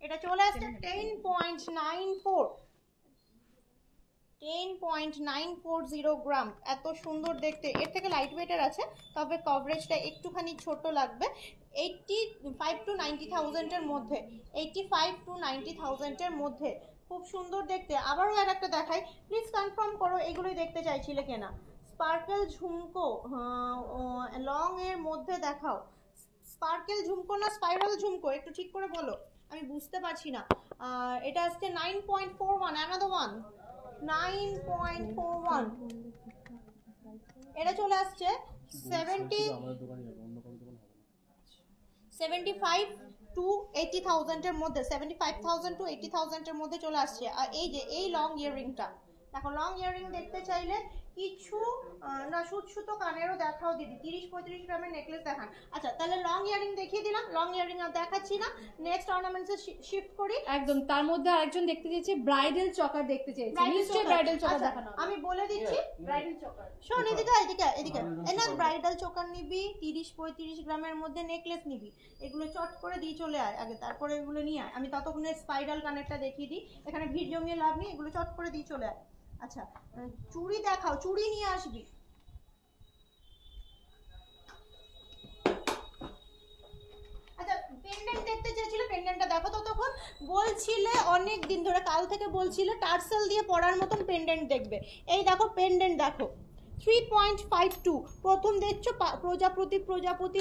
এটা চলে আসছে 10.940 গ্রাম, এত সুন্দর দেখতে। এর থেকে লাইট ওয়েটের আছে, তবে কভারেজটা একটুখানি ছোট লাগবে। 85 to 90,000 এর মধ্যে, 85 to 90,000 এর মধ্যে, খুব সুন্দর দেখতে। আবারও আর একটা দেখাই, প্লিজ কনফার্ম করো এগুলোই দেখতে চাইছিলে কেনা। স্পার্কেল ঝুমকো লং এর মধ্যে দেখাও, স্পার্কেল ঝুমকো না স্পাইরাল ঝুমকো, একটু ঠিক করে বলো, আমি বুঝতে পারছি না। এটা আসছে 9.41, অ্যানাদার ওয়ান 9.41। এটা চলে আসছে 75 to 80,000 এর মধ্যে, 75,000 to 80,000 এর মধ্যে চলে আসছে। আর এই যে এই লং ইয়াররিংটা দেখো, লং ইয়াররিং দেখতে চাইলে কিছু না সুতো কানেরও দেখাও দিদি, 30-35 গ্রামের নেকলেস দেখান। আচ্ছা তাহলে লং ইয়ারিং দেখিয়ে দিলাম, লং ইয়ারিং আর দেখাচ্ছি না, নেক্সট অর্নামেন্টসে শিফট করি। একদম, তার মধ্যে আরেকজন দেখতে চেয়েছে ব্রাইডাল চকার দেখতে চেয়েছে, নিশ্চয়ই ব্রাইডাল চকার দেখানো। আমি বলে দিচ্ছি ব্রাইডাল চকার, শোন এদিকে এদিকে এদিকে, না ব্রাইডাল চকার নিবি, 30-35 গ্রামের মধ্যে নেকলেস নিবি, এগুলো চট করে দিয়ে চলে আয় আগে, তারপরে এগুলো নিয়ে আয়। আমি ততক্ষণে স্পাইরাল কানেরটা দেখিয়ে দিই, এখানে ভিড় জমিয়ে লাভ নেই, এগুলো চট করে দিয়ে চলে আয়। আচ্ছা চুড়ি দেখাও, চুড়ি নিয়ে আসবি। আচ্ছা পেন্ডেন্ট দেখতে চেয়েছিলে, পেন্ডেন্টটা দেখো। তো তখন বলছিলে অনেক দিন ধরে, কাল থেকে বলছিলে টার্সেল দিয়ে পরার মতন পেন্ডেন্ট দেখবে। এই দেখো পেন্ডেন্ট দেখো, 3.52, প্রথম দেখছো প্রজাপতি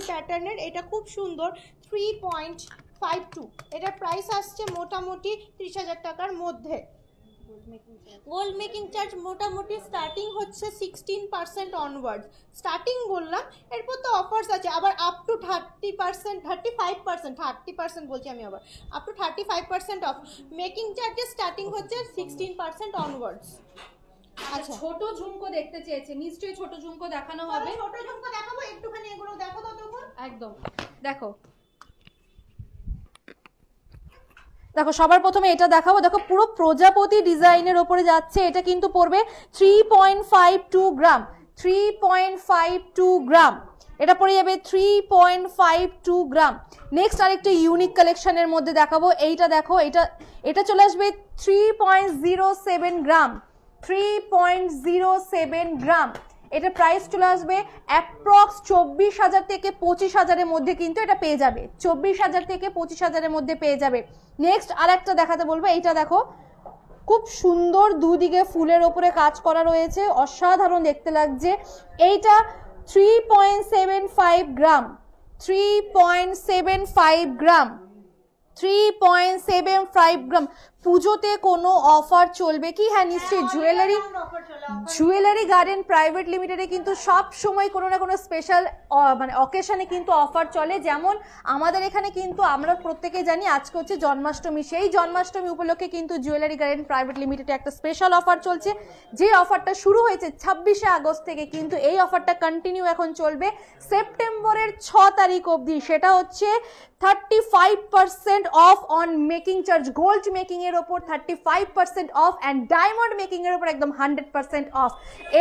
প্যাটার্নের, এটা খুব সুন্দর, 3.52। এটার প্রাইস আসছে মোটামুটি 30,000 টাকার মধ্যে। গোল্ড মেকিং চার্জ মোটামুটি স্টার্টিং হচ্ছে 16% অনওয়ার্ড, স্টার্টিং বললাম, এরপর তো অফার্স আছে আবার আপ টু 30%, 30% বলছি আমি, আবার আপ টু 35% অফ। মেকিং চার্জের স্টার্টিং হচ্ছে 16% অনওয়ার্ডস। আচ্ছা ছোট ঝুমকো দেখতে চেয়েছে, নিশ্চয়ই ছোট ঝুমকো দেখানো হবে। ছোট ঝুমকো দেখাবো, একটুখানি এগুলো দেখো ততক্ষণ। একদম দেখো দেখো সবার প্রথমে এটা দেখাবো, দেখো পুরো প্রজাপতি ডিজাইনের ওপরে যাচ্ছে, এটা কিন্তু পড়বে 3.52 গ্রাম, 3.52 গ্রাম, এটা পড়ে যাবে 3.52 গ্রাম। নেক্সট আরেকটা ইউনিক কালেকশনের মধ্যে দেখাবো, এইটা দেখো, এটা চলে আসবে 3.07 গ্রাম, 3.07 গ্রাম। এটা প্রাইস চলে আসবে অ্যাপ্রক্স 24,000 থেকে 25,000-এর মধ্যে কিন্তু এটা পেয়ে যাবে, 24,000 থেকে 25,000-এর মধ্যে পেয়ে যাবে। নেক্সট আর একটা দেখাতে বলবো, এইটা দেখো খুব সুন্দর, দুদিকে ফুলের ওপরে কাজ করা রয়েছে, অসাধারণ দেখতে লাগছে। এইটা 3.75 গ্রাম, 3.75 গ্রাম, 3.75 গ্রাম। পুজোতে কোনো অফার চলবে কি? হ্যাঁ নিশ্চয়ই, জুয়েলারি গার্ডেন প্রাইভেট লিমিটেডে কিন্তু সব সময় কোনো না কোনো স্পেশাল মানে অকেশনে কিন্তু অফার চলে। যেমন আমাদের এখানে কিন্তু আমরা প্রত্যেকে জানি আজকে হচ্ছে জন্মাষ্টমী, সেই জন্মাষ্টমী উপলক্ষে কিন্তু জুয়েলারি গার্ডেন প্রাইভেট লিমিটেডে একটা স্পেশাল অফার চলছে, যে অফারটা শুরু হয়েছে 26শে আগস্ট থেকে, কিন্তু এই অফারটা কন্টিনিউ এখন চলবে সেপ্টেম্বরের 6 তারিখ অবধি। সেটা হচ্ছে 35% of on making charge, gold making এর ওপর 35% অফ, অ্যান্ড ডায়মন্ড মেকিং এর ওপর একদম 100% অফ।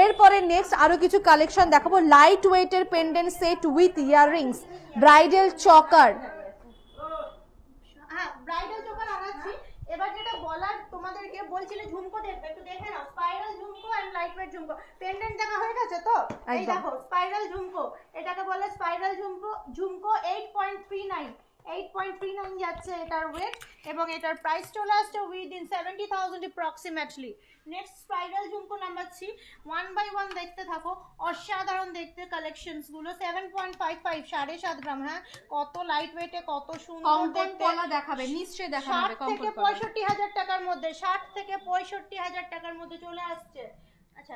এরপরে নেক্সট আরো কিছু কালেকশন দেখাবো, লাইট ওয়েটের pendant set with earrings, bridal choker. হ্যাঁ ব্রাইডাল চকার আনাচ্ছি। এবার যেটা বলার তোমাদেরকে বলছিলে, ঝুমকো দেখবে, একটু দেখে নাও, স্পাইরাল ঝুমকো এন্ড লাইট ওয়েট ঝুমকো। পেন্ডেন্ট দেখা হয়ে গেছে তো, এই দেখো স্পাইরাল ঝুমকো, এটাকে বলে স্পাইরাল ঝুমকো 8.39 যাচ্ছে এটার ওয়েট, এবং এটার প্রাইস চলে আসছে উইদিন 70,000 অ্যাপ্রক্সিমেটলি। নেক্সট স্পাইরাল ঝুমকো নাম্বার 3, 1 বাই 1 দেখতে থাকো, অসাধারণ দেখতে কালেকশনস গুলো। 7.55, 7.5 গ্রাম। হ্যাঁ কত লাইট ওয়েটে, কত সুন্দর দেখতে, দেখাবে নিশ্চয়ই দেখাবে। 60 থেকে 65,000 টাকার মধ্যে, 60 থেকে 65,000 টাকার মধ্যে চলে আসছে। আচ্ছা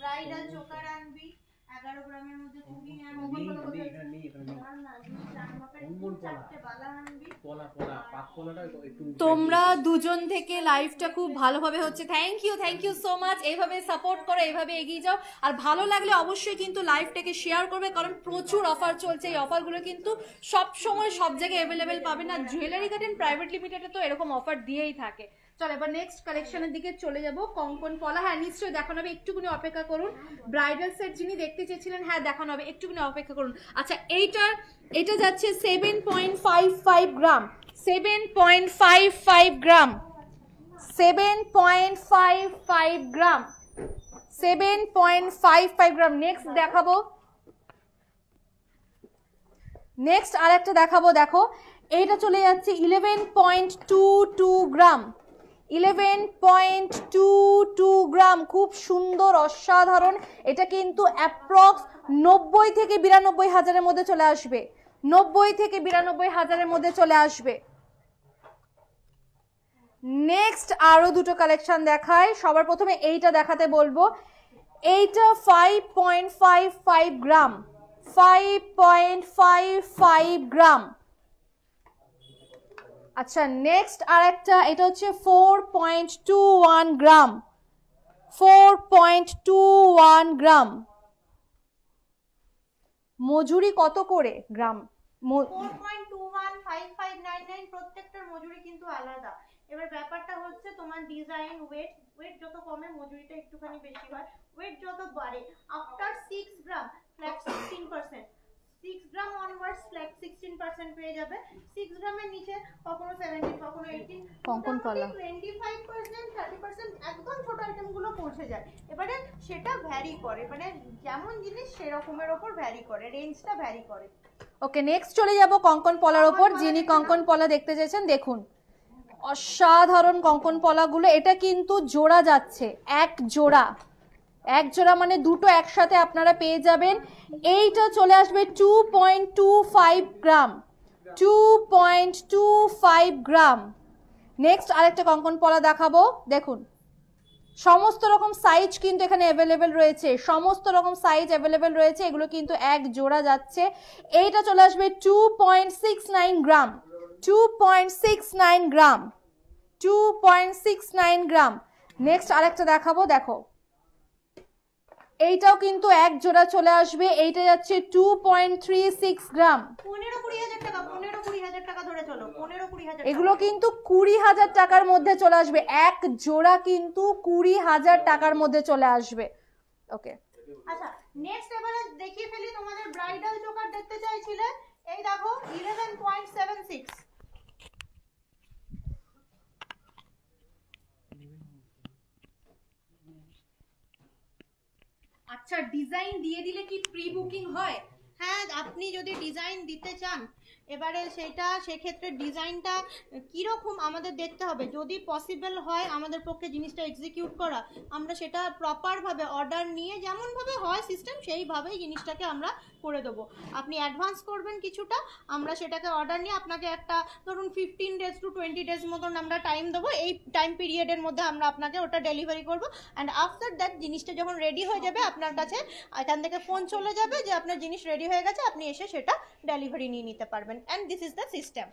ব্রাইডাল চোকার আনবি, 11 গ্রামের মধ্যে চুড়ি নেই, আনবি, এখানে নেই, এখানে নেই। না না চার মাপের অঙ্গন পলা। চারটে বালা আনবি। পলা পাক পলাটা একটু তোমরা দুজন থেকে লাইভটা খুব ভালোভাবে হচ্ছে, থ্যাংক ইউ সো মাচ। এইভাবে সাপোর্ট করো, এইভাবে এগিয়ে যাও। আর ভালো লাগলে অবশ্যই কিন্তু লাইভটাকে শেয়ার করবে, কারণ প্রচুর অফার চলছে। এই অফারগুলো কিন্তু সব সময় সব জায়গায় অ্যাভেলেবেল পাবে না। জুয়েলারি গার্ডেন প্রাইভেট লিমিটেডে তো এরকম অফার দিয়েই থাকে। চলো এবার নেক্সট কালেকশনের দিকে চলে যাব। কঙ্কন পলা, হ্যাঁ নিশ্চয়ই দেখানো হবে, একটুখানি অপেক্ষা করুন। ব্রাইডাল সেট যিনি দেখতে চেয়েছিলেন, হ্যাঁ দেখানো হবে, একটুখানি অপেক্ষা করুন। আচ্ছা এটা যাচ্ছে 7.55 গ্রাম, 7.55 গ্রাম, 7.55 গ্রাম, 7.55 গ্রাম। নেক্সট দেখাবো, নেক্সট আরেকটা দেখাবো। দেখো এইটা চলে যাচ্ছে 11.22 গ্রাম, 11.22 গ্রাম। খুব সুন্দর, অসাধারণ। এটা কিন্তু অ্যাপ্রক্স 90 থেকে 92 হাজারের মধ্যে চলে আসবে, 90 থেকে 92 হাজারের মধ্যে চলে আসবে। নেক্সট আরো দুটো কালেকশন দেখায়। সবার প্রথমে এইটা দেখাতে বলবো। এইটা 5.55 গ্রাম, 5.55 গ্রাম। আচ্ছা নেক্সট আরেকটা, এটা হচ্ছে 4.21 গ্রাম, 4.21 গ্রাম। মজুরি কত করে গ্রাম? 4.215599 প্রত্যেকটার মজুরি কিন্তু আলাদা। এবার ব্যাপারটা হচ্ছে তোমার ডিজাইন, ওয়েট যত কমে মজুরিটা একটুখানি বেশি হয়, ওয়েট যত বাড়ে আফটার 6 গ্রাম ফ্ল্যাট 16%, 6 গ্রাম অনওয়ার্ডস ফ্ল্যাট 16% পেয়ে যাবে। 6 গ্রামের নিচে কখনো 17, কখনো 18, কঙ্কন পলা 25%, 30% একদম ছোট আইটেম গুলো পৌঁছে যায়। এবারে সেটা ভ্যারি করে, মানে যেমন জিনিস সেরকমের ওপর ভ্যারি করে, রেঞ্জটা ভ্যারি করে। ওকে নেক্সট চলে যাব কঙ্কন পলার ওপর। যিনি কঙ্কন পলা দেখতে চেয়েছেন, দেখুন অসাধারণ কঙ্কন পলাগুলো। এটা কিন্তু জোড়া যাচ্ছে, এক জোড়া মানে দুটো একসাথে আপনারা পেয়ে যাবেন। এইটা চলে আসবে 2.25 গ্রাম, 2.25 গ্রাম। নেক্সট আরেকটা কঙ্কন পলা দেখাবো। দেখুন সমস্ত রকম সাইজ কিন্তু এখানে অ্যাভেলেবেল রয়েছে, সমস্ত রকম সাইজ অ্যাভেলেবেল রয়েছে। এগুলো কিন্তু এক জোড়া যাচ্ছে। এইটা চলে আসবে 2.69 গ্রাম, 2.69 গ্রাম, 2.69 গ্রাম। নেক্সট আরেকটা দেখাবো। দেখো এইটাও কিন্তু এক জোড়া চলে আসবে। এইটা যাচ্ছে 2.36 গ্রাম। 15-20 হাজার টাকা, 15-20 হাজার টাকা ধরে চলো, 15-20 হাজার। এগুলো কিন্তু 20,000 টাকার মধ্যে চলে আসবে, এক জোড়া কিন্তু 20,000 টাকার মধ্যে চলে আসবে। ওকে আচ্ছা নেক্সট এবারে দেখিয়ে ফেলি তোমাদের ব্রাইডাল চোকার দেখতে চাইছিলে। এই দেখো 11.76। আচ্ছা ডিজাইন দিয়ে দিলে কি প্রি বুকিং হয়? হ্যাঁ আপনি যদি ডিজাইন দিতে চান, এবারে সেটা সেক্ষেত্রে ডিজাইনটা কীরকম আমাদের দেখতে হবে। যদি পসিবল হয় আমাদের পক্ষে জিনিসটা এক্সিকিউট করা, আমরা সেটা প্রপারভাবে অর্ডার নিয়ে যেমনভাবে হয় সিস্টেম সেইভাবেই জিনিসটাকে আমরা করে দেবো। আপনি অ্যাডভান্স করবেন কিছুটা, আমরা সেটাকে অর্ডার নিয়ে আপনাকে একটা ধরুন 15 days to 20 days মতন আমরা টাইম দেবো। এই টাইম পিরিয়ডের মধ্যে আমরা আপনাকে ওটা ডেলিভারি করবো। অ্যান্ড আফটার দ্যাট জিনিসটা যখন রেডি হয়ে যাবে আপনার কাছে এখান থেকে ফোন চলে যাবে যে আপনার জিনিস রেডি হয়ে গেছে, আপনি এসে সেটা ডেলিভারি নিয়ে নিতে পারবেন। and this is the system.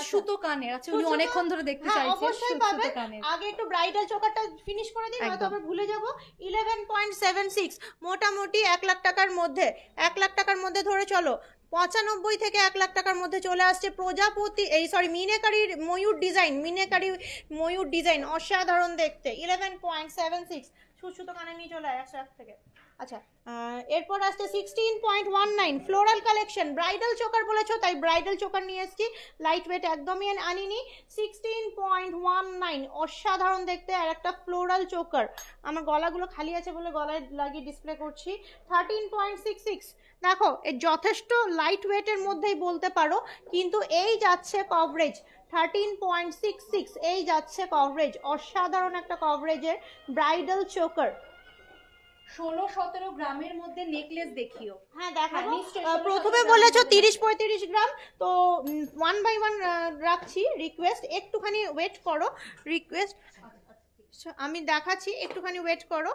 সুতো কানের, আচ্ছা উনি অনেকক্ষণ ধরে দেখতে চাইছেন। অবশ্যই পাবেন। আগে একটু ব্রাইডাল চোকারটা ফিনিশ করে দিই, নয়তো আবার ভুলে যাব। 11.76 মোটামুটি 1 লাখ টাকার মধ্যে, 1 লাখ টাকার মধ্যে ধরে চলো। 95 থেকে 1 লাখ টাকার মধ্যে চলে আসছে প্রজাপতি, এই সরি মিনেকারির ময়ূর ডিজাইন, মিনেকারি ময়ূর ডিজাইন অসাধারণ দেখতে। 11.76 সুতো কানে নিয়ে চলে আসে 1 লাখ থেকে। আচ্ছা এরপর আসছে 16.19 ফ্লোরাল কালেকশন। ব্রাইডাল চোকার বলেছো তাই ব্রাইডাল চোকার নিয়ে এসেছি, লাইট ওয়েট একদমই আনিনি। 16.19 অসাধারণ দেখতে আর একটা ফ্লোরাল চোকার। আমার গলাগুলো খালি আছে বলে গলায় লাগিয়ে ডিসপ্লে করছি। 13.66 দেখো এই যথেষ্ট লাইট ওয়েটের মধ্যেই বলতে পারো, কিন্তু এই যাচ্ছে কভারেজ 13.66, এই যাচ্ছে কভারেজ, অসাধারণ একটা কভারেজের ব্রাইডাল চোকার। 16-17 গ্রামের মধ্যে নেকলেস দেখিও। হ্যাঁ দেখাবো। প্রথমে বলেছো 30-35 গ্রাম, তো 1 by 1 রাখছি। রিকোয়েস্ট একটুখানি ওয়েট করো, রিকোয়েস্ট আমি দেখাচ্ছি, একটুখানি ওয়েট করো।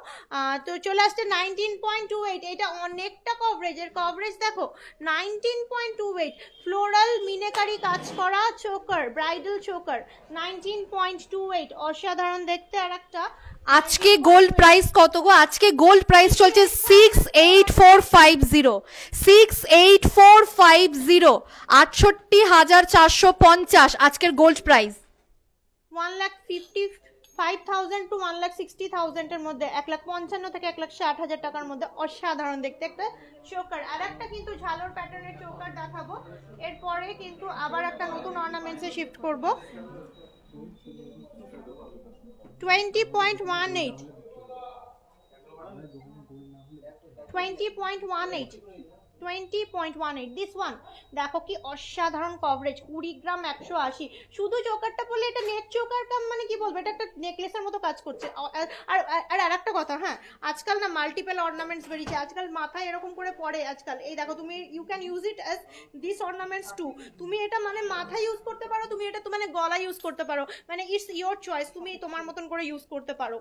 তো চলে আসছে 19.28, এটা অনেকটা কভারেজের কভারেজ দেখো 19.28, ফ্লোরাল মিনেকারি কাজ করা চোকার, ব্রাইডাল চোকার 19.28, অসাধারণ দেখতে। আর একটা আজকে গোল্ড প্রাইস কত গো? আজকে গোল্ড প্রাইস চলছে 68450, 68450, 68,450 আজকের গোল্ড প্রাইস। 1,55,000 to 1,60,000 এর মধ্যে, 1,55,000 থেকে 1,60,000 টাকার মধ্যে অসাধারণ দেখতে একটা চোকার। আর একটা কিন্তু ঝালর প্যাটার্নের চোকার দেখাবো, এরপরে কিন্তু আবার একটা নতুন অর্নামেন্টসে শিফট করব। 20.18, 20.18, 20.18, দিস ওয়ান দেখো কি অসাধারণ কভারেজ, 20 গ্রাম 180। শুধু চোকারটা বলে এটা নেক চোকার কাম, মানে কি বলবো, এটা একটা নেকলেসের মতো কাজ করছে। আর একটা কথা, হ্যাঁ আজকাল না মাল্টিপল অর্নামেন্টস বেরিয়েছে, আজকাল মাথায় এরকম করে পড়ে আজকাল। এই দেখো তুমি you can use it as this ornaments too. তুমি এটা মানে মাথায় ইউজ করতে পারো, তুমি এটা তো মানে গলায় ইউজ করতে পারো, মানে ইটস ইয়োর চয়েস, তুমি তোমার মতন করে ইউজ করতে পারো।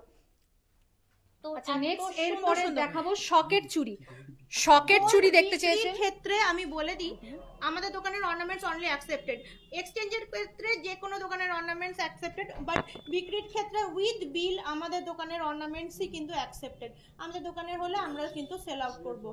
তো আচ্ছা নেক্সট এরপরে দেখাবো শকেট চুড়ি। শকেট চুড়ি দেখতে চেয়েছেন ক্ষেত্রে আমি বলে দিই, আমাদের দোকানের অর্নামেন্টস অনলি অ্যাকসেপ্টেড। এক্সচেঞ্জের ক্ষেত্রে যে কোনো দোকানের অর্নামেন্টস অ্যাকসেপ্টেড, বাট বিক্রির ক্ষেত্রে উইথ বিল আমাদের দোকানের অর্নামেন্টসই কিন্তু অ্যাকসেপ্টেড। আমাদের দোকানের হলে আমরা কিন্তু সেল আউট করব,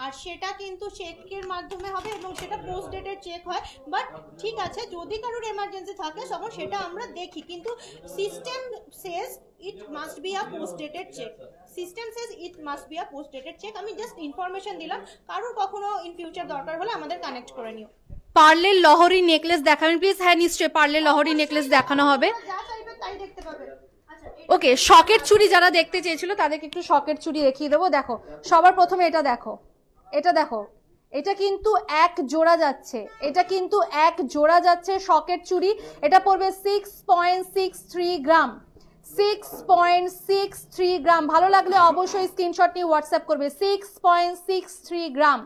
আর সেটা কিন্তু চেকের মাধ্যমে হবে এবং সেটা পোস্ট ডেটের চেক হয়। বাট ঠিক আছে, যদি কারোর এমার্জেন্সি থাকে তখন সেটা আমরা দেখি, কিন্তু system Sage it must be a post dated check. System says it must be a post dated check. আমি জাস্ট ইনফরমেশন দিলাম, কারোর কখনো ইন ফিউচার দরকার হলে আমাদের কানেক্ট করে নিও। পার্লের লহরি নেকলেস দেখাবেন প্লিজ। হ্যাঁ নিশ্চয়ই পার্লের লহরি নেকলেস দেখানো হবে। যা চাইবে তাই দেখতে পাবে। আচ্ছা ওকে, শকেট চুড়ি যারা দেখতে চেয়েছিল তাদেরকে একটু শকেট চুড়ি দেখিয়ে দেবো। দেখো সবার প্রথমে এটা দেখো, এটা দেখো, এটা কিন্তু এক জোড়া যাচ্ছে, এটা কিন্তু এক জোড়া যাচ্ছে শকেট চুড়ি। এটা পড়বে 6.63 গ্রাম, 6.63 গ্রাম। ভালো লাগলে অবশ্যই স্ক্রিনশট নিয়ে হোয়াটসঅ্যাপ করবে। 6.63 গ্রাম।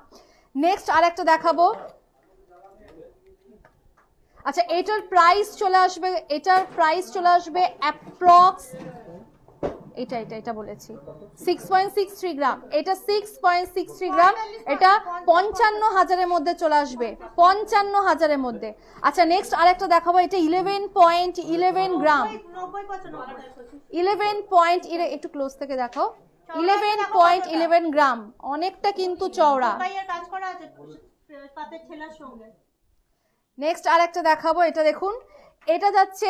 নেক্সট আরেকটা দেখাবো। আচ্ছা এটার প্রাইস চলে আসবে, এটার প্রাইস চলে আসবে অ্যাপ্রক্স, এটা বলেছি 6.63 গ্রাম, এটা 6.63 গ্রাম, এটা 55,000-এর মধ্যে চলে আসবে, 55,000-এর মধ্যে। আচ্ছা নেক্সট আরেকটা দেখাবো, এটা 11.11 গ্রাম, 11. একটু ক্লোজ থেকে দেখো, 11.11 গ্রাম, অনেকটা কিন্তু চওড়া। কাজ করা আছে পাতের ছেলার সঙ্গে। নেক্সট আরেকটা দেখাবো, এটা দেখুন, এটা যাচ্ছে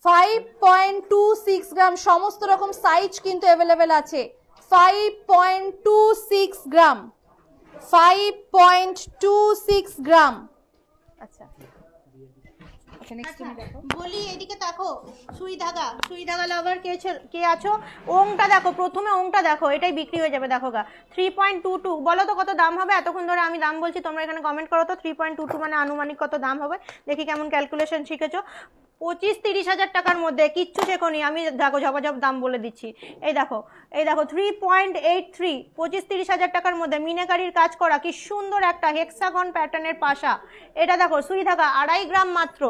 5.26 গ্রাম, সমস্ত রকম সাইজ কিন্তু অ্যাভেলেবেল আছে। 5.26 গ্রাম, 5.26 গ্রাম। আচ্ছা বলি এদিকে দেখো, সুই ধাগা লাভার কে আছো, ওংটা দেখো, প্রথমে ওংটা দেখো, এটাই বিক্রি হয়ে যাবে। দেখো গা 3.22, বলো তো কত দাম হবে? এতক্ষণ ধরে আমি দাম বলছি, তোমরা এখানে কমেন্ট করো তো 3.22 মানে আনুমানিক কত দাম হবে, দেখি কেমন ক্যালকুলেশন শিখেছো। 25-30 হাজার টাকার মধ্যে, কিচ্ছু শেখোনি, আমি দেখো ঝপাঝপ দাম বলে দিচ্ছি। এই দেখো 3.83, 25-30 হাজার টাকার মধ্যে মিনাকারির কাজ করা কি সুন্দর একটা হেক্সাগন প্যাটার্নের পাশা। এটা দেখো সুই ধাগা 2.5 গ্রাম, মাত্র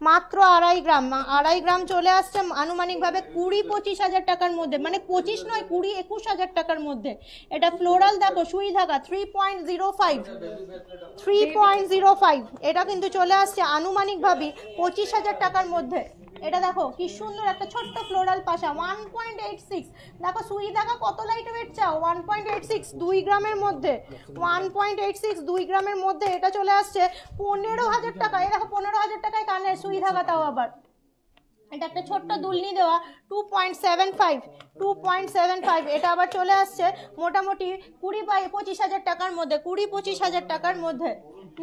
2.5 গ্রাম, 2.5 গ্রাম চলে আসছে আনুমানিকভাবে 20-25 হাজার টাকার মধ্যে, মানে 25 নয় 20-21 হাজার টাকার মধ্যে। এটা ফ্লোরাল দেখো সুই ধাগা 3.05, এটা কিন্তু চলে আসছে আনুমানিকভাবে 25 হাজার টাকার মধ্যে। এটা দেখো কি সুন্দর একটা ছোট্ট ফ্লোরাল পাশা 1.86, দেখো সুই ধাগা কত লাইট ওয়েট চাও, 1.86, 2 গ্রামের মধ্যে, 1.86, 2 গ্রামের মধ্যে এটা চলে আসছে 15,000 টাকা। এই দেখো 15,000 টাকায় কানের সুই ধাগা, তাও আবার এটা একটা ছোট্ট দুলনি দেওয়া 2.75, এটা আবার চলে আসছে মোটামুটি 20-25 হাজার টাকার মধ্যে, 20-25 হাজার টাকার মধ্যে।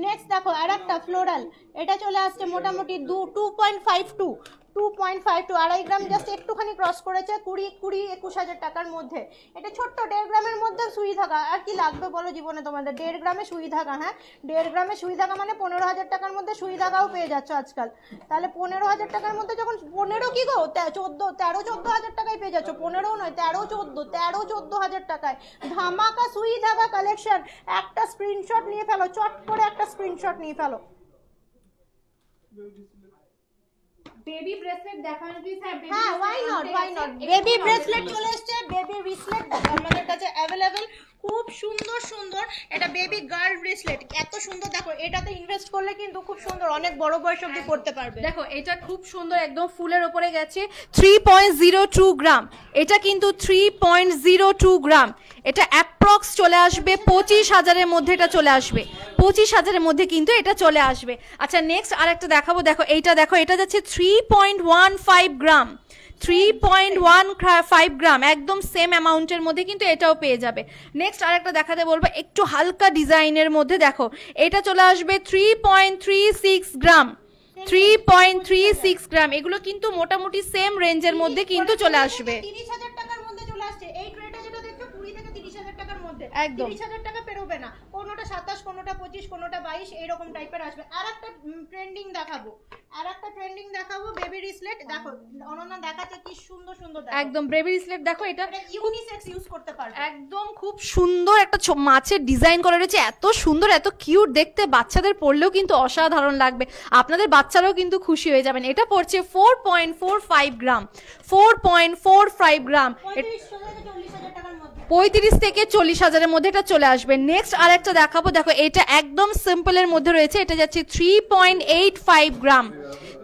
নেক্সট দেখো আর একটা ফ্লোরাল, এটা চলে আসছে মোটামুটি 2.52, 2.5 গ্রাম, জাস্ট একটুখানি ক্রস করেছে, 20-21 হাজার টাকার মধ্যে। এটা ছোট্ট 1.5 গ্রামের মধ্যে সুই ধাগা, আর কি লাগবে বলো জীবনে তোমাদের? 1.5 গ্রামে সুই ধাগা, হ্যাঁ 1.5 গ্রামে সুই ধাগা মানে 15,000 টাকার মধ্যে সুই ধাগাও পেয়ে যাচ্ছ আজকাল। তাহলে 15,000 টাকার মধ্যে যখন 15 কি গো 13-14 হাজার টাকায় পেয়ে যাচ্ছ, 15 নয় 13-14 হাজার টাকায় ধামাকা সুই ধাগা কালেকশন। একটা স্ক্রিনশট নিয়ে ফেলো, চট করে একটা স্ক্রিনশট নিয়ে ফেলো। বেবি ব্রেসলেট দেখানো প্লিজ। হ্যাঁ, why not, বেবি ব্রেসলেট চলে এসেছে, বেবি ব্রেসলেট আমাদের কাছে অ্যাভেলেবেল, খুব সুন্দর সুন্দর। এটা বেবি গার্ল ব্রেসলেট, এত সুন্দর, দেখো এটাতে ইনভেস্ট করলে কিন্তু খুব সুন্দর, অনেক বড় বয়স অবধি পড়তে পারবে। দেখো এটা খুব সুন্দর, একদম ফুলের উপরে গেছে, 3.02 গ্রাম। এটা কিন্তু 3.02 গ্রাম। এটা অ্যাপ্রক্স চলে আসবে 25,000-এর মধ্যে, এটা চলে আসবে 25,000-এর মধ্যে কিন্তু এটা চলে আসবে। আচ্ছা নেক্সট আরেকটা দেখাবো, দেখো এইটা, দেখো এটা যাচ্ছে 3.15 গ্রাম, 3.15 গ্রাম, একদম সেম অ্যামাউন্টের মধ্যে কিন্তু এটাও পেয়ে যাবে। নেক্সট আরেকটা দেখাতে বলবো একটু হালকা ডিজাইনের মধ্যে, দেখো এটা চলে আসবে 3.36 গ্রাম, 3.36 গ্রাম। এগুলো কিন্তু মোটামুটি সেম রেঞ্জের মধ্যে কিন্তু চলে আসবে। 30,000 টাকার মধ্যে চলে আসছে এই ট্রেটা, যেটা দেখছো 20 থেকে 30,000 টাকার মধ্যে, একদম 30,000 টাকা পেরোবে না, কোনোটা 27, কোনোটা 25, কোনোটা 22, এরকম টাইপের আসবে। আর একটা ট্রেন্ডিং দেখাবো, বেবি রিসলেট। দেখো অনন্যা দেখাচ্ছে কি সুন্দর সুন্দর, একদম বেবি রিসলেট। দেখো এটা ইউনিসেক্স ইউজ করতে পারবে, একদম খুব সুন্দর একটা মাছের ডিজাইন করা রয়েছে, এত সুন্দর, এত কিউট দেখতে, বাচ্চাদের পরলেও কিন্তু অসাধারণ লাগবে, আপনাদের বাচ্চারাও কিন্তু খুশি হয়ে যাবেন। এটা পড়ছে 4.45 গ্রাম, 4.45 গ্রাম, 35 থেকে 40,000-এর মধ্যে এটা চলে আসবে। নেক্সট আরেকটা দেখাবো, দেখো এটা একদম সিম্পলের মধ্যে রয়েছে, এটা যাচ্ছে 3.85 গ্রাম,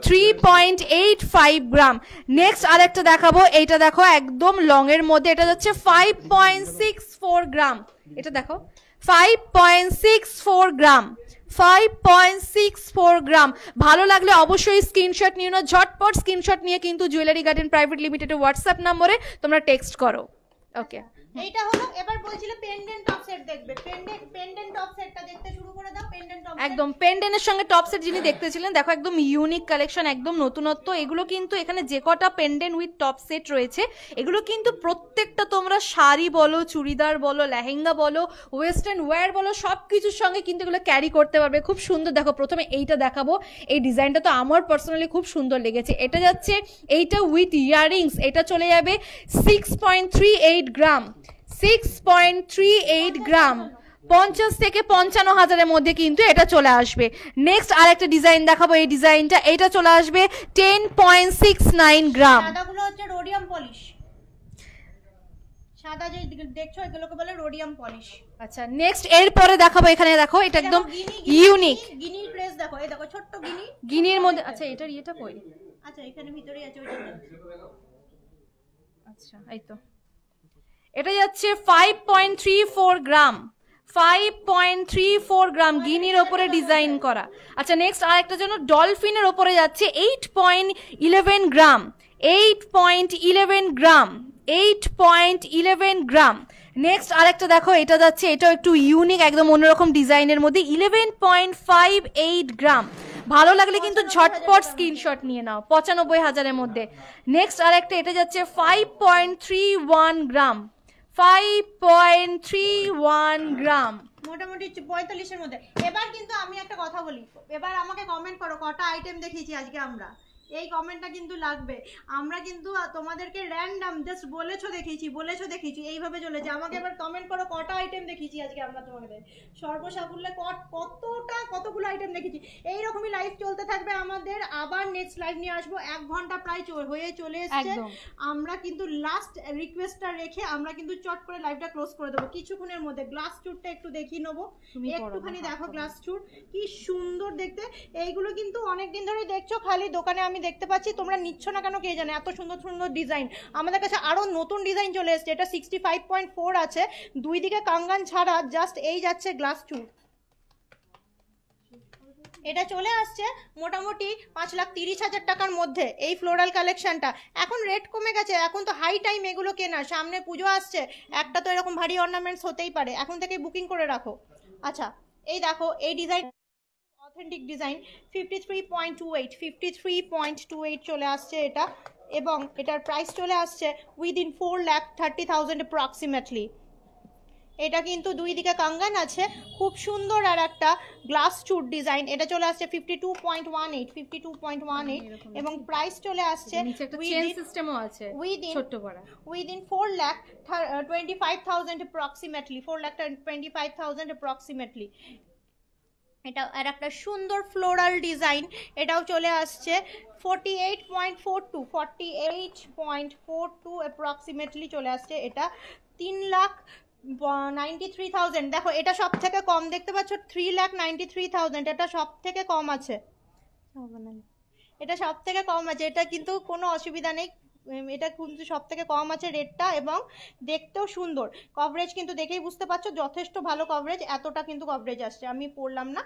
3.85 গ্রাম। নেক্সট আরেকটা দেখাবো, এইটা দেখো একদম লং এর মধ্যে, এটা যাচ্ছে 5.64 গ্রাম। এটা দেখো 5.64 গ্রাম, 5.64 গ্রাম। ভালো লাগলে অবশ্যই স্ক্রিনশট নিয়ে নাও, ঝটপট স্ক্রিনশট নিয়ে কিন্তু জুয়েলারি গার্ডেন প্রাইভেট লিমিটেডের হোয়াটসঅ্যাপ নম্বরে তোমরা টেক্সট করো। ওকে, এইটা হলো। এবার বলছিলে পেন্ডেন্ট টপ সেট দেখবে, পেন্ডেন্ট টপ সেটটা দেখতে শুরু করে দাও। পেন্ডেন্ট টপ একদম পেন্ডেন্টের সঙ্গে টপ সেট যিনি দেখতেছিলেন, দেখো একদম ইউনিক কালেকশন, একদম নতুনত্ব। এগুলো কিন্তু এখানে যে কটা পেন্ডেন্ট উইথ টপ সেট রয়েছে, এগুলো কিন্তু প্রত্যেকটা তোমরা শাড়ি বলো, চুড়িদার বলো, লেহেঙ্গা বলো, ওয়েস্টার্ন ওয়্যার বলো, সব কিছুর সঙ্গে কিন্তু এগুলো ক্যারি করতে পারবে, খুব সুন্দর। দেখো প্রথমে এইটা দেখাবো, এই ডিজাইনটা তো আমার পার্সোনালি খুব সুন্দর লেগেছে। এটা যাচ্ছে এইটা উইথ ইয়াররিংস, এটা চলে যাবে 6.38 গ্রাম, 6.38 গ্রাম, 50 থেকে 55,000-এর মধ্যে কিন্তু এটা চলে আসবে। নেক্সট আরেকটা ডিজাইন দেখাবো, এই ডিজাইনটা, এটা চলে আসবে 10.69 গ্রাম। সাদাগুলো হচ্ছে রোডিয়াম পলিশ, সাদা যে দেখছো এগুলোকে বলে রোডিয়াম পলিশ। আচ্ছা নেক্সট এরপরে দেখাবো, এখানে দেখো এটা একদম ইউনিক গিনির ক্রেজ, দেখো এই দেখো ছোট্ট গিনির মধ্যে। আচ্ছা এটার ইয়েটা কই? আচ্ছা এখানে ভিতরেই আছে ওইটা। আচ্ছা এই তো, এটা যাচ্ছে 5.34 গ্রাম, 5.34 গ্রাম, গিনির ওপরে ডিজাইন করা। আচ্ছা নেক্সট আরেকটা জন্য ডলফিনের ওপরে যাচ্ছে 8.11 গ্রাম, 8.11 গ্রাম, 8.11 গ্রাম। নেক্সট আরেকটা দেখো, এটা যাচ্ছে, এটাও একটু ইউনিক, একদম অন্যরকম ডিজাইনের মধ্যে 11.58 গ্রাম। ভালো লাগলে কিন্তু ঝটপট স্ক্রিনশট নিয়ে নাও, 95,000-এর মধ্যে। নেক্সট আরেকটা, এটা যাচ্ছে 5.31 গ্রাম, 5.31 গ্রাম, মোটামুটি 45-এর মধ্যে। এবার কিন্তু আমি একটা কথা বলি, এবার আমাকে কমেন্ট করো কটা আইটেম দেখিয়েছি আজকে আমরা, এই কমেন্টটা কিন্তু লাগবে। আমরা কিন্তু তোমাদেরকে র্যান্ডম জাস্ট বলেছো দেখিয়েছি এইভাবে চলেছে। আমাকে এবার কমেন্ট করো কটা আইটেম দেখিয়েছি আজকে আমরা তোমাদের, সর্বসাকুল্যে কতগুলো আইটেম দেখিয়েছি। এইরকমই লাইভ চলতে থাকবে আমাদের। আবার নেক্সট লাইভ নিয়ে আসবো, 1 ঘন্টা প্রায় হয়ে চলে এসেছে। আমরা কিন্তু লাস্ট রিকোয়েস্টটা রেখে আমরা কিন্তু চট করে লাইভটা ক্লোজ করে দেবো কিছুক্ষণের মধ্যে। গ্লাস চুরটা একটু দেখিয়ে নেবো, একটুখানি দেখো গ্লাস চুর কি সুন্দর দেখতে। এইগুলো কিন্তু অনেকদিন ধরে দেখছো, খালি দোকানে আমি দেখতে পাচ্ছি, তোমরা নিচ্ছ না কেন কে জানে, এত সুন্দর সুন্দর ডিজাইন। আমাদের কাছে আরো নতুন ডিজাইন চলে এসেছে। এটা 65.4 আছে, দুই দিকে কাঙ্গান ছাড়া, জাস্ট এই যাচ্ছে গ্লাস চুর। এটা চলে আসছে মোটামুটি 5,30,000 টাকার মধ্যে এই ফ্লোরাল কালেকশনটা। এখন রেট কমে গেছে, এখন তো হাই টাইম এগুলো কেনার, সামনে পুজো আসছে, একটা তো এরকম ভারী অর্নামেন্টস হতেই পারে, এখন থেকে বুকিং করে রাখো। আচ্ছা এই দেখো এই ডিজাইন, অথেন্টিক ডিজাইন, 53.28 চলে আসছে এটা, এবং এটার প্রাইস চলে আসছে উইদিন 4,30,000 অ্যাপ্রক্সিমেটলি। এটা কিন্তু দুই দিকে কাঙ্গান আছে, খুব সুন্দর। আর একটা গ্লাস চুট ডিজাইন, এটা চলে আসছে 52.18 এবং প্রাইস চলে আসছে উইদিন 4,25,000 অ্যাপ্রক্সিমেটলি, 4,25,000 অ্যাপ্রক্সিমেটলি। এটা আর একটা সুন্দর ফ্লোরাল ডিজাইন, এটাও চলে আসছে 48.42 অ্যাপ্রক্সিমেটলি চলে আসছে। এটা 3,93,000। দেখো এটা সব থেকে কম দেখতে পাচ্ছ, 3,93,000, এটা সব থেকে কম আছে, এটা সব থেকে কম আছে, এটা কিন্তু কোনো অসুবিধা নেই, এটা কিন্তু সব থেকে কম আছে রেটটা, এবং দেখতেও সুন্দর। কভারেজ কিন্তু দেখেই বুঝতে পারছো যথেষ্ট ভালো কভারেজ, এতটা কিন্তু কভারেজ আসছে, আমি পড়লাম না।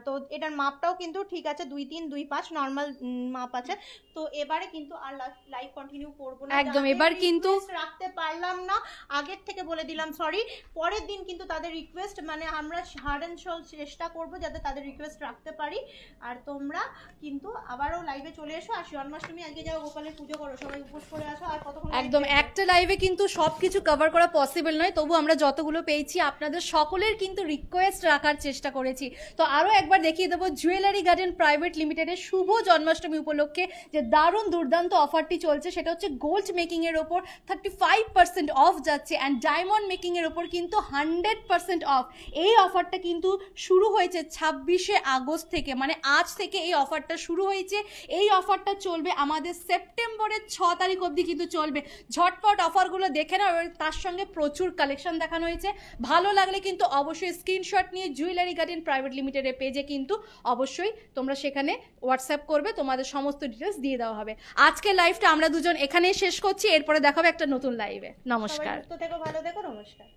তো এটার মাপটাও কিন্তু ঠিক আছে, 2.3 2.5 নর্মাল মাপ আছে। তো এবারে কিন্তু আর লাইভ কন্টিনিউ করবো না, একদম, এবার কিন্তু রাখতে পারলাম না, আগের থেকে বলে দিলাম সরি। পরের দিন কিন্তু তাদের রিকোয়েস্ট, মানে আমরা হার্ড অ্যান্ড সোল চেষ্টা করবো যাতে তাদের রিকোয়েস্ট রাখতে পারি। আর তোমরা কিন্তু আবারও লাইভে চলে এসো, আর জন্মাষ্টমী আজকে যাও গোপালের পুজো করো, সবাই উপোস করে আসো। আর কতক্ষণ একদম, একটা লাইভে কিন্তু সবকিছু কভার করা পসিবল নয়, তবু আমরা যতগুলো পেয়েছি আপনাদের সকলের কিন্তু রিকোয়েস্ট রাখার চেষ্টা করেছি। তো আরও একবার দেখিয়ে দেবো জুয়েলারি গার্ডেন প্রাইভেট লিমিটেডের শুভ জন্মাষ্টমী উপলক্ষে যে দারুণ দুর্দান্ত অফারটি চলছে, সেটা হচ্ছে গোল্ড মেকিংয়ের ওপর 35% অফ যাচ্ছে, অ্যান্ড ডায়মন্ড মেকিংয়ের ওপর কিন্তু 100% অফ। এই অফারটা কিন্তু শুরু হয়েছে 26শে আগস্ট থেকে, মানে আজ থেকে এই অফারটা শুরু হয়েছে। এই অফারটা চলবে আমাদের সেপ্টেম্বরের 6 তারিখ অবধি কিন্তু চলবে। ঝটপট অফারগুলো দেখে নাও, তার সঙ্গে প্রচুর কালেকশন দেখানো হয়েছে। ভালো লাগলে কিন্তু অবশ্যই স্ক্রিনশট নিয়ে জুয়েলারি গার্ডেন প্রাইভেট লিমিটেডের পেজে কিন্তু অবশ্যই তোমরা সেখানে হোয়াটসঅ্যাপ করবে, তোমাদের সমস্ত ডিটেলস দিয়ে দেওয়া হবে। আজকের লাইভটা আমরা দুজন এখানেই শেষ করছি, এরপরে দেখাবে একটা নতুন লাইভে। নমস্কার। ভালো থেকো, নমস্কার।